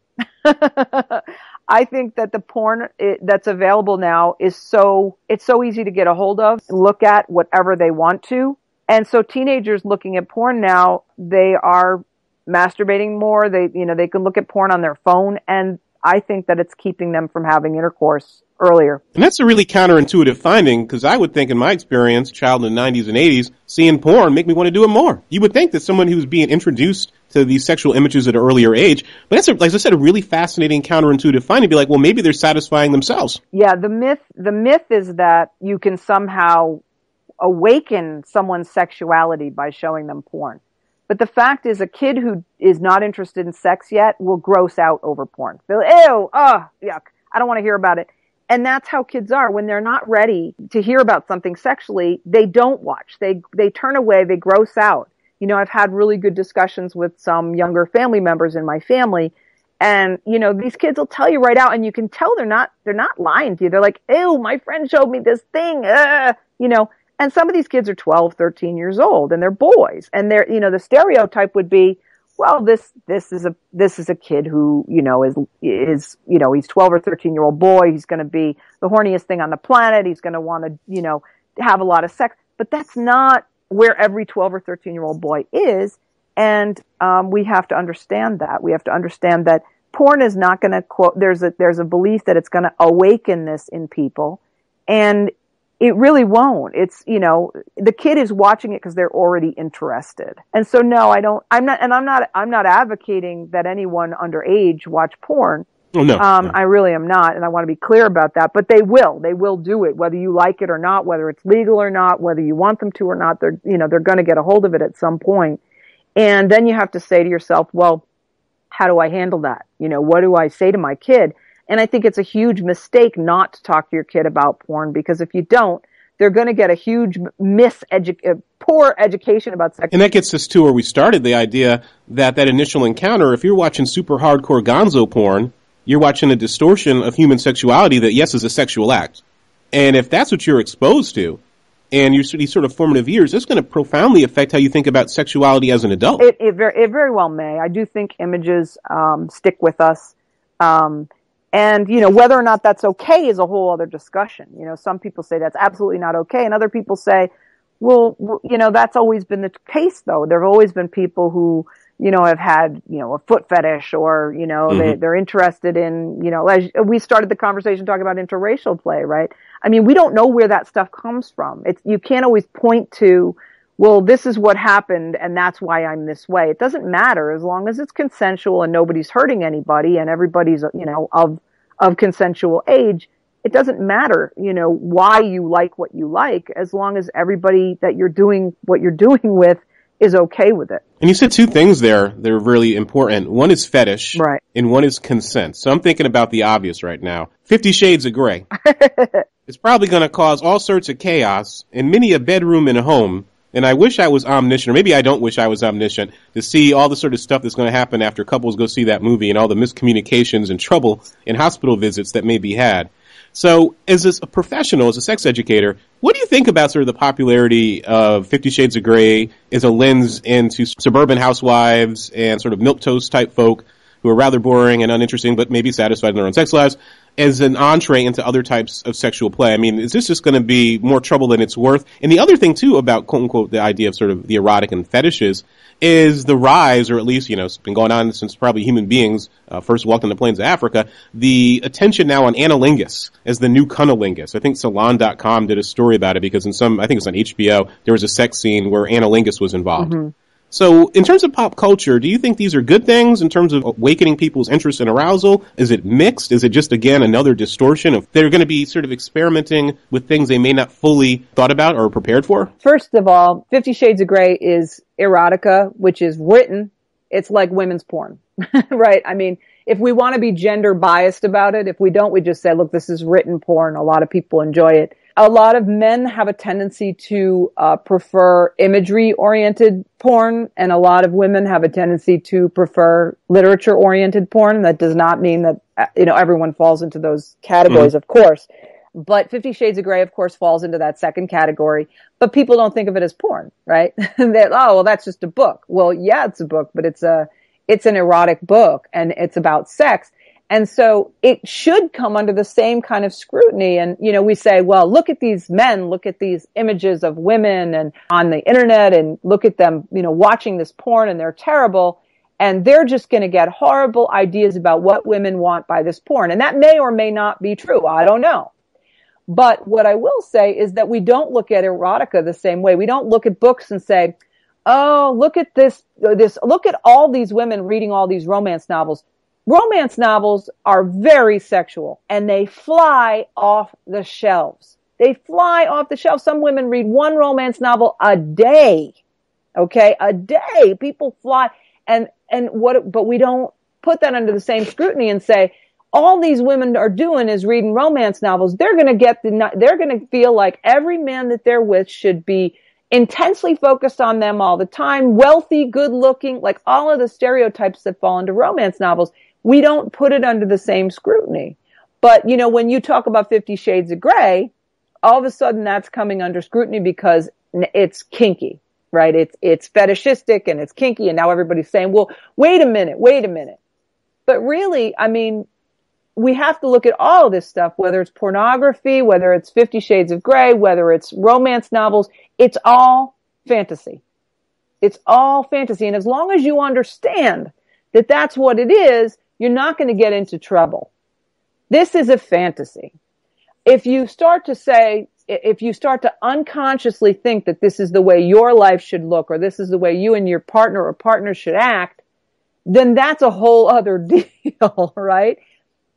I think that the porn that's available now it's so easy to get a hold of and look at whatever they want to. And so teenagers looking at porn now, they are masturbating more. They can look at porn on their phone, and I think that it's keeping them from having intercourse earlier. And that's a really counterintuitive finding, because I would think in my experience, child in the 90s and 80s, seeing porn make me want to do it more. You would think that someone who's being introduced to these sexual images at an earlier age, but that's, like I said, a really fascinating counterintuitive finding. Be like, well, maybe they're satisfying themselves. Yeah, the myth is that you can somehow awaken someone's sexuality by showing them porn. But the fact is, a kid who is not interested in sex yet will gross out over porn. They'll, ew, oh, yuck, I don't want to hear about it. And that's how kids are. When they're not ready to hear about something sexually, they don't watch. They turn away, they gross out. I've had really good discussions with some younger family members in my family. And, these kids will tell you right out, and you can tell they're not lying to you. They're like, ew, my friend showed me this thing, And some of these kids are 12, 13 years old, and they're boys. And they're, the stereotype would be, well, this is a kid who, is he's 12 or 13-year-old boy. He's going to be the horniest thing on the planet. He's going to want to, have a lot of sex. But that's not where every 12 or 13-year-old boy is. And, we have to understand that. We have to understand that porn is not going to there's a belief that it's going to awaken this in people. And it really won't. It's, the kid is watching it because they're already interested. And so, no, I'm not advocating that anyone underage watch porn. Oh, no. I really am not, and I want to be clear about that. But they will do it, whether you like it or not, whether it's legal or not, whether you want them to or not. They're going to get a hold of it at some point. And then you have to say to yourself, well, how do I handle that? What do I say to my kid? And I think it's a huge mistake not to talk to your kid about porn, because if you don't, they're going to get a huge poor education about sex. And that gets us to where we started, the idea that initial encounter, if you're watching super hardcore gonzo porn, you're watching a distortion of human sexuality that, yes, is a sexual act. And if that's what you're exposed to, and these sort of formative years, it's going to profoundly affect how you think about sexuality as an adult. It very well may. I do think images stick with us. And, whether or not that's okay is a whole other discussion. Some people say that's absolutely not okay, and other people say, well, that's always been the case, though. There have always been people who, have had, a foot fetish, or, they're interested in, as we started the conversation talking about interracial play, right? I mean, we don't know where that stuff comes from. You can't always point to, well, this is what happened and that's why I'm this way. It doesn't matter as long as it's consensual and nobody's hurting anybody and everybody's, of consensual age. It doesn't matter, why you like what you like, as long as everybody that you're doing what you're doing with is okay with it. And you said two things there that are really important. One is fetish, right, and one is consent. So I'm thinking about the obvious right now. 50 Shades of Grey. It's probably going to cause all sorts of chaos in many a bedroom in a home. And I wish I was omniscient, or maybe I don't wish I was omniscient, to see all the sort of stuff that's going to happen after couples go see that movie and all the miscommunications and trouble in hospital visits that may be had. So as a professional, as a sex educator, what do you think about sort of the popularity of 50 Shades of Grey as a lens into suburban housewives and sort of milquetoast type folk who are rather boring and uninteresting but maybe satisfied in their own sex lives as an entree into other types of sexual play? I mean, is this just going to be more trouble than it's worth? And the other thing, too, about, quote unquote, the idea of sort of the erotic and fetishes is the rise, or at least, it's been going on since probably human beings first walked on the plains of Africa, the attention now on analingus as the new cunnilingus. I think Salon.com did a story about it because I think it's on HBO, there was a sex scene where analingus was involved. Mm-hmm. So in terms of pop culture, do you think these are good things in terms of awakening people's interest and arousal? Is it mixed? Is it just, again, another distortion of they're going to be sort of experimenting with things they may not fully thought about or prepared for? First of all, 50 Shades of Grey is erotica, which is written. It's like women's porn, right? I mean, if we want to be gender biased about it, if we don't, we just say, look, this is written porn. A lot of people enjoy it. A lot of men have a tendency to prefer imagery-oriented porn, and a lot of women have a tendency to prefer literature-oriented porn. That does not mean that everyone falls into those categories, of course. But 50 Shades of Grey, of course, falls into that second category. But people don't think of it as porn, right? That's just a book. Well, yeah, it's a book, but it's an erotic book, and it's about sex. And so it should come under the same kind of scrutiny. And, we say, well, look at these men, look at these images of women and on the internet, and look at them, watching this porn, and they're terrible. And they're just going to get horrible ideas about what women want by this porn. And that may or may not be true. I don't know. But what I will say is that we don't look at erotica the same way. We don't look at books and say, oh, look at this, look at all these women reading all these romance novels. Romance novels are very sexual, and they fly off the shelves. They fly off the shelves. Some women read one romance novel a day. Okay? A day. People fly. But we don't put that under the same scrutiny and say, all these women are doing is reading romance novels. They're going to feel like every man that they're with should be intensely focused on them all the time, wealthy, good looking, like all of the stereotypes that fall into romance novels. We don't put it under the same scrutiny. But, when you talk about 50 Shades of Grey, all of a sudden that's coming under scrutiny because it's kinky, right? It's fetishistic and it's kinky, and now everybody's saying, well, wait a minute. But really, I mean, we have to look at all of this stuff, whether it's pornography, whether it's 50 Shades of Grey, whether it's romance novels, it's all fantasy. It's all fantasy. And as long as you understand that that's what it is, you're not going to get into trouble. This is a fantasy. If you start to unconsciously think that this is the way your life should look, or this is the way you and your partner or partner should act, then that's a whole other deal, right?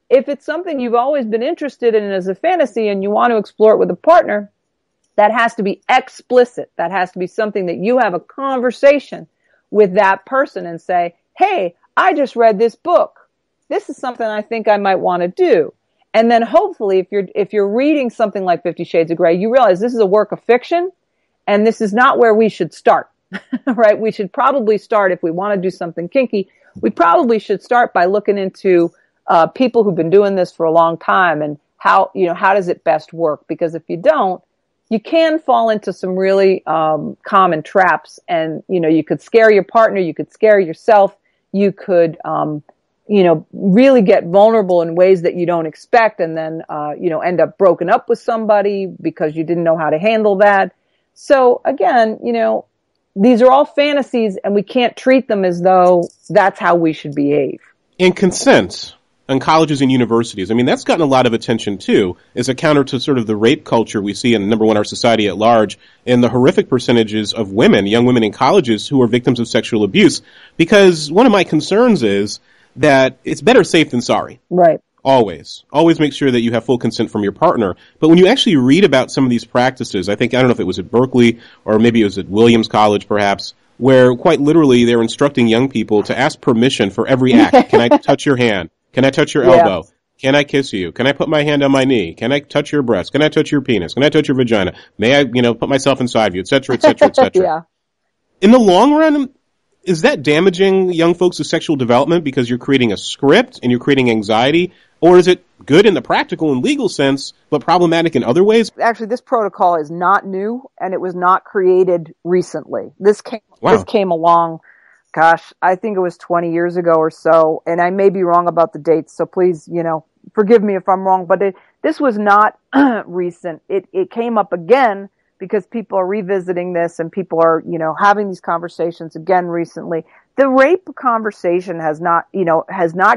If it's something you've always been interested in as a fantasy and you want to explore it with a partner, that has to be explicit. That has to be something that you have a conversation with that person and say, hey, I just read this book. This is something I think I might want to do. And then hopefully if you're reading something like 50 Shades of Grey, you realize this is a work of fiction and this is not where we should start, right? We should probably start, if we want to do something kinky, we probably should start by looking into people who've been doing this for a long time and how does it best work? Because if you don't, you can fall into some really common traps, and you could scare your partner, you could scare yourself, you could really get vulnerable in ways that you don't expect, and then end up broken up with somebody because you didn't know how to handle that. So again, these are all fantasies, and we can't treat them as though that's how we should behave. And consent on colleges and universities, I mean, that's gotten a lot of attention too, as a counter to sort of the rape culture we see in, number one, our society at large, and the horrific percentages of women, young women in colleges who are victims of sexual abuse. Because one of my concerns is that it's better safe than sorry. Right. Always make sure that you have full consent from your partner. But when you actually read about some of these practices, I don't know if it was at Berkeley or maybe it was at Williams College perhaps, where quite literally they're instructing young people to ask permission for every act. Can I touch your hand? Can I touch your elbow? Can I kiss you? Can I put my hand on my knee? Can I touch your breast? Can I touch your penis? Can I touch your vagina? May I, put myself inside of you, et cetera, et cetera, et cetera. Yeah. In the long run, is that damaging young folks' sexual development because you're creating a script and you're creating anxiety? Or is it good in the practical and legal sense, but problematic in other ways? Actually, this protocol is not new, and it was not created recently. This came along, gosh, I think it was 20 years ago or so, and I may be wrong about the dates, so please, forgive me if I'm wrong, but this was not recent. It came up again because people are revisiting this and people are, having these conversations again recently. The rape conversation has not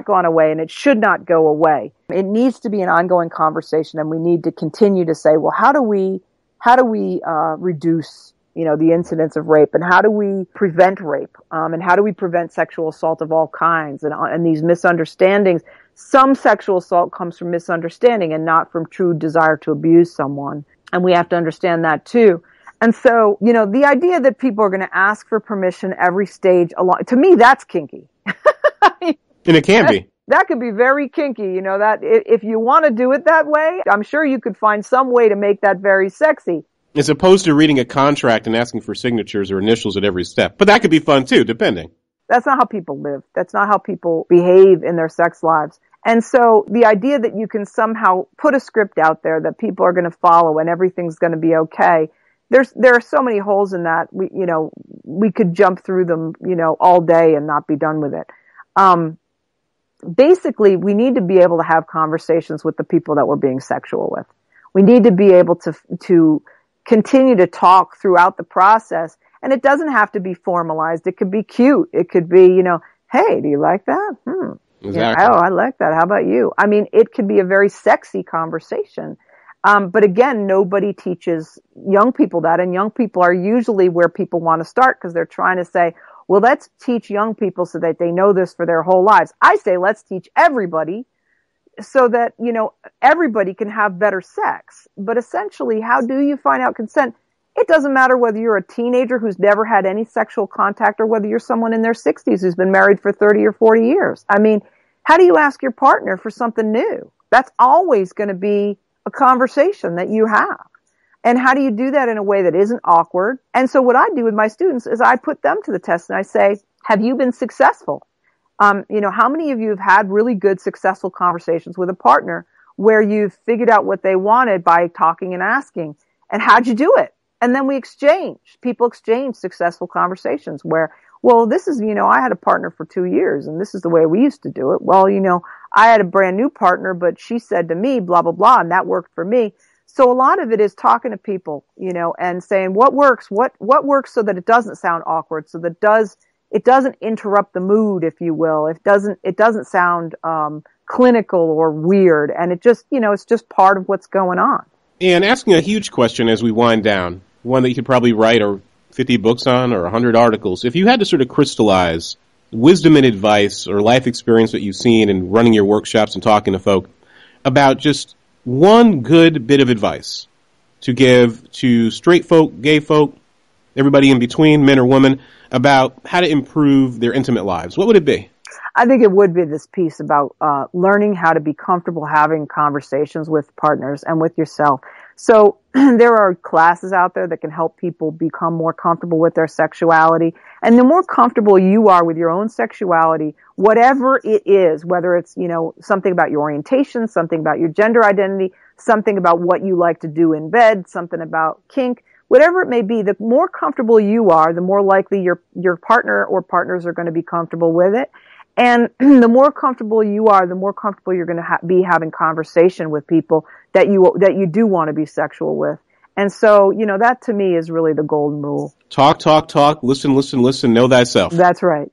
gone away, and it should not go away. It needs to be an ongoing conversation, and we need to continue to say, well, how do we reduce, the incidence of rape, and how do we prevent rape, and how do we prevent sexual assault of all kinds, and these misunderstandings. Some sexual assault comes from misunderstanding and not from true desire to abuse someone, and we have to understand that too. And so, the idea that people are going to ask for permission every stage along, to me, that's kinky. And it can be. That could be very kinky, that if you want to do it that way, I'm sure you could find some way to make that very sexy. As opposed to reading a contract and asking for signatures or initials at every step. But that could be fun too, depending. That's not how people live. That's not how people behave in their sex lives. And so the idea that you can somehow put a script out there that people are going to follow and everything's going to be okay, there are so many holes in that. We could jump through them, all day and not be done with it. Basically, we need to be able to have conversations with the people that we're being sexual with. We need to be able to continue to talk throughout the process, and it doesn't have to be formalized. It could be cute. It could be, hey, do you like that? Exactly. Oh, I like that. How about you? I mean, it could be a very sexy conversation. But again, nobody teaches young people that, and young people are usually where people want to start because they're trying to say, well, let's teach young people so that they know this for their whole lives. I say, let's teach everybody so that, everybody can have better sex. But essentially, how do you find out consent? It doesn't matter whether you're a teenager who's never had any sexual contact or whether you're someone in their 60s who's been married for 30 or 40 years. I mean, how do you ask your partner for something new? That's always going to be a conversation that you have. And how do you do that in a way that isn't awkward? And so what I do with my students is I put them to the test and I say, have you been successful? How many of you have had really good, successful conversations with a partner where you've figured out what they wanted by talking and asking? And how'd you do it? And then people exchange successful conversations where, well, this is, I had a partner for 2 years and this is the way we used to do it. Well, I had a brand new partner, but she said to me, blah, blah, blah, and that worked for me. So a lot of it is talking to people, and saying what works so that it doesn't sound awkward, so that it doesn't interrupt the mood, if you will. It doesn't sound clinical or weird, and it just, it's just part of what's going on. And asking a huge question as we wind down, one that you could probably write or 50 books on or 100 articles. If you had to sort of crystallize wisdom and advice or life experience that you've seen in running your workshops and talking to folk about just one good bit of advice to give to straight folk, gay folk, everybody in between, men or women, about how to improve their intimate lives, what would it be? I think it would be this piece about learning how to be comfortable having conversations with partners and with yourself. So there are classes out there that can help people become more comfortable with their sexuality. And the more comfortable you are with your own sexuality, whatever it is, whether it's, something about your orientation, something about your gender identity, something about what you like to do in bed, something about kink, whatever it may be, the more comfortable you are, the more likely your partner or partners are going to be comfortable with it. And the more comfortable you are, the more comfortable you're going to be having conversation with people that you do want to be sexual with. And so, that to me is really the golden rule. Talk, listen, know thyself. That's right.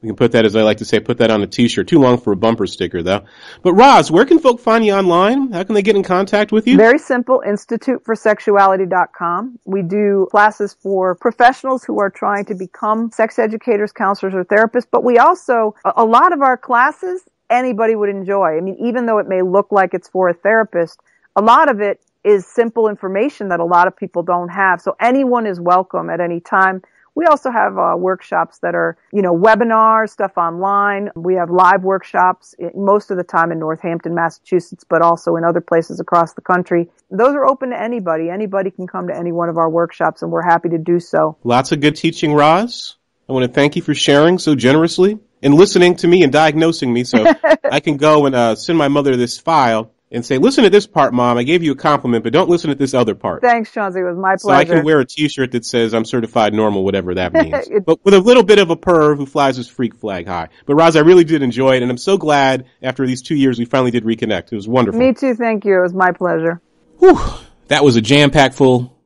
We can put that, as I like to say, put that on a t-shirt. Too long for a bumper sticker, though. But Roz, where can folk find you online? How can they get in contact with you? Very simple, instituteforsexuality.com. We do classes for professionals who are trying to become sex educators, counselors, or therapists. But we also, a lot of our classes, anybody would enjoy. I mean, even though it may look like it's for a therapist, a lot of it is simple information that a lot of people don't have. So anyone is welcome at any time. We also have workshops that are, webinars, stuff online. We have live workshops most of the time in Northampton, Massachusetts, but also in other places across the country. Those are open to anybody. Anybody can come to any one of our workshops, and we're happy to do so. Lots of good teaching, Roz. I want to thank you for sharing so generously and listening to me and diagnosing me so I can go and send my mother this file and say, listen to this part, Mom. I gave you a compliment, but don't listen to this other part. Thanks, Chauncey. It was my pleasure. So I can wear a t-shirt that says I'm certified normal, whatever that means. But with a little bit of a perv who flies his freak flag high. But Roz, I really did enjoy it, and I'm so glad after these 2 years we finally did reconnect. It was wonderful. Me too, thank you. It was my pleasure. Whew. That was a jam-packed full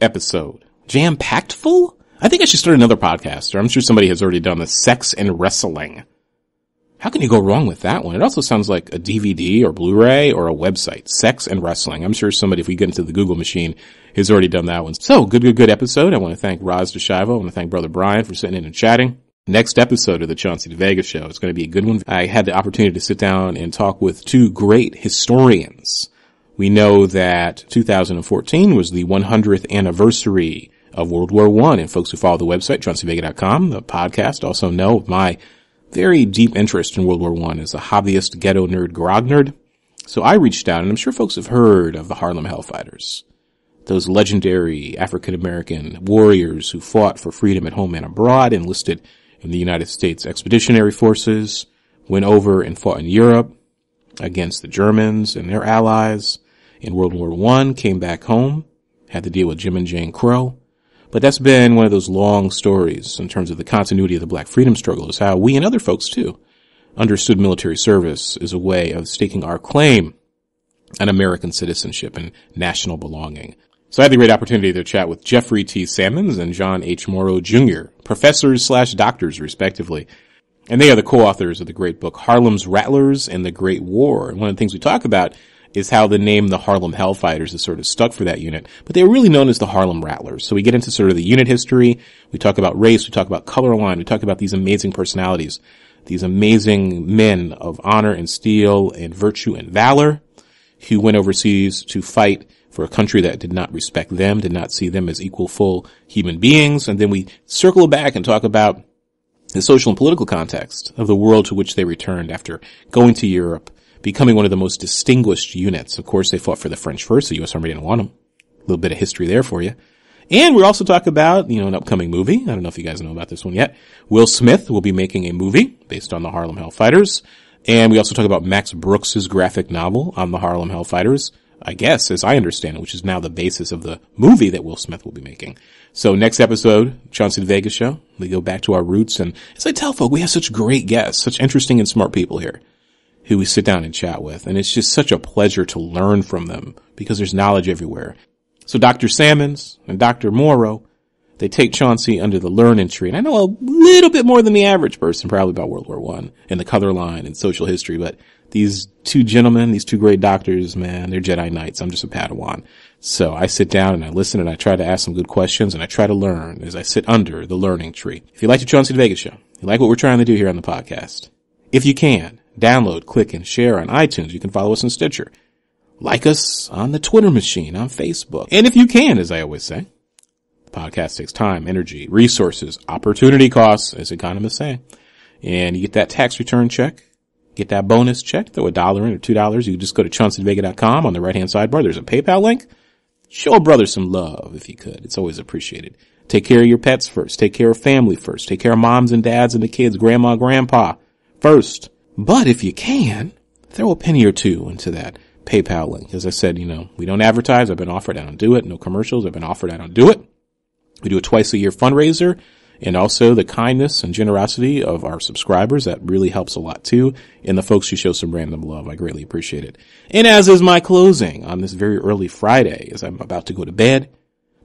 episode. Jam-packed full? I think I should start another podcast, or I'm sure somebody has already done the Sex and Wrestling. How can you go wrong with that one? It also sounds like a DVD or Blu-ray or a website. Sex and Wrestling. I'm sure somebody, if we get into the Google machine, has already done that one. So, good episode. I want to thank Roz Dischiavo. I want to thank Brother Brian for sitting in and chatting. Next episode of the Chauncey DeVega Show is going to be a good one. I had the opportunity to sit down and talk with two great historians. We know that 2014 was the 100th anniversary of World War I, and folks who follow the website, chaunceyvega.com, the podcast, also know of my very deep interest in World War I as a hobbyist, ghetto nerd, grog nerd. So I reached out, and I'm sure folks have heard of the Harlem Hellfighters, those legendary African-American warriors who fought for freedom at home and abroad, enlisted in the United States Expeditionary Forces, went over and fought in Europe against the Germans and their allies in World War I, came back home, had to deal with Jim and Jane Crow. But that's been one of those long stories in terms of the continuity of the black freedom struggle, is how we and other folks too understood military service as a way of staking our claim on American citizenship and national belonging. So I had the great opportunity to chat with Jeffrey T. Sammons and John H. Morrow Jr., professors/doctors respectively. And they are the co-authors of the great book Harlem's Rattlers and the Great War. And one of the things we talk about is how the name the Harlem Hellfighters is sort of stuck for that unit. But they were really known as the Harlem Rattlers. So we get into sort of the unit history. We talk about race. We talk about color line. We talk about these amazing personalities, these amazing men of honor and steel and virtue and valor who went overseas to fight for a country that did not respect them, did not see them as equal, full human beings. And then we circle back and talk about the social and political context of the world to which they returned after going to Europe, becoming one of the most distinguished units. Of course, they fought for the French first. The U.S. Army didn't want them. A little bit of history there for you. And we also talk about, an upcoming movie. I don't know if you guys know about this one yet. Will Smith will be making a movie based on the Harlem Hellfighters. And we also talk about Max Brooks's graphic novel on the Harlem Hellfighters, I guess, as I understand it, which is now the basis of the movie that Will Smith will be making. So next episode, Chauncey DeVega Show, we go back to our roots. And as I tell folk, we have such great guests, such interesting and smart people here who we sit down and chat with. And it's just such a pleasure to learn from them because there's knowledge everywhere. So Dr. Sammons and Dr. Morrow, They take Chauncey under the learning tree. And I know a little bit more than the average person, probably about World War I and the colorline and social history. But these two gentlemen, these two great doctors, man, they're Jedi Knights. I'm just a Padawan. So I sit down and I listen and I try to ask some good questions and I try to learn as I sit under the learning tree. If you like the Chauncey DeVega Show, you like what we're trying to do here on the podcast, if you can, download, click, and share on iTunes. You can follow us on Stitcher. Like us on the Twitter machine, on Facebook. And if you can, as I always say, the podcast takes time, energy, resources, opportunity costs, as economists say. And you get that tax return check, get that bonus check, throw $1 in or $2. You can just go to chaunceyDeVega.com. On the right-hand sidebar, there's a PayPal link. Show a brother some love if you could. It's always appreciated. Take care of your pets first. Take care of family first. Take care of moms and dads and the kids, grandma, grandpa first. But if you can, throw a penny or two into that PayPal link. As I said, we don't advertise. I've been offered. I don't do it. No commercials. I've been offered. I don't do it. We do a twice a year fundraiser, and also the kindness and generosity of our subscribers. That really helps a lot too. And the folks who show some random love. I greatly appreciate it. And as is my closing on this very early Friday, as I'm about to go to bed,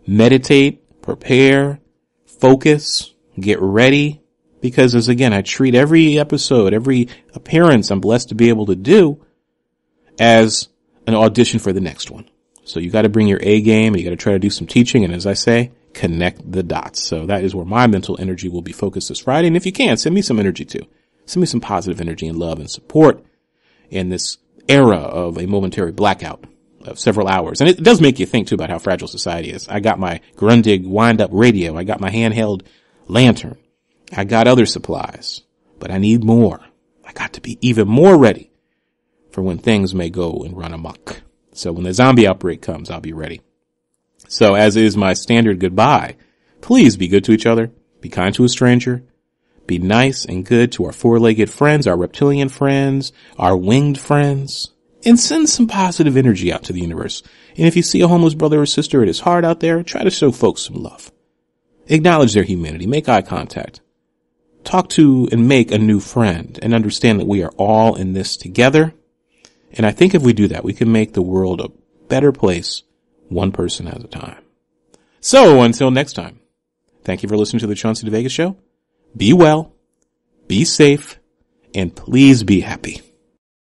meditate, prepare, focus, get ready. Because as again, I treat every episode, every appearance I'm blessed to be able to do as an audition for the next one. So you got to bring your A game and you got to try to do some teaching. And as I say, connect the dots. So that is where my mental energy will be focused this Friday. And if you can, send me some energy too. Send me some positive energy and love and support in this era of a momentary blackout of several hours. And it does make you think too about how fragile society is. I got my Grundig wind-up radio. I got my handheld lantern. I got other supplies, but I need more. I got to be even more ready for when things may go and run amok. So when the zombie outbreak comes, I'll be ready. So as is my standard goodbye, please be good to each other, be kind to a stranger, be nice and good to our four-legged friends, our reptilian friends, our winged friends, and send some positive energy out to the universe. And if you see a homeless brother or sister, it is hard out there, try to show folks some love. Acknowledge their humanity, make eye contact. Talk to and make a new friend and understand that we are all in this together. And I think if we do that, we can make the world a better place, one person at a time. So until next time, thank you for listening to the Chauncey DeVega Show. Be well, be safe, and please be happy.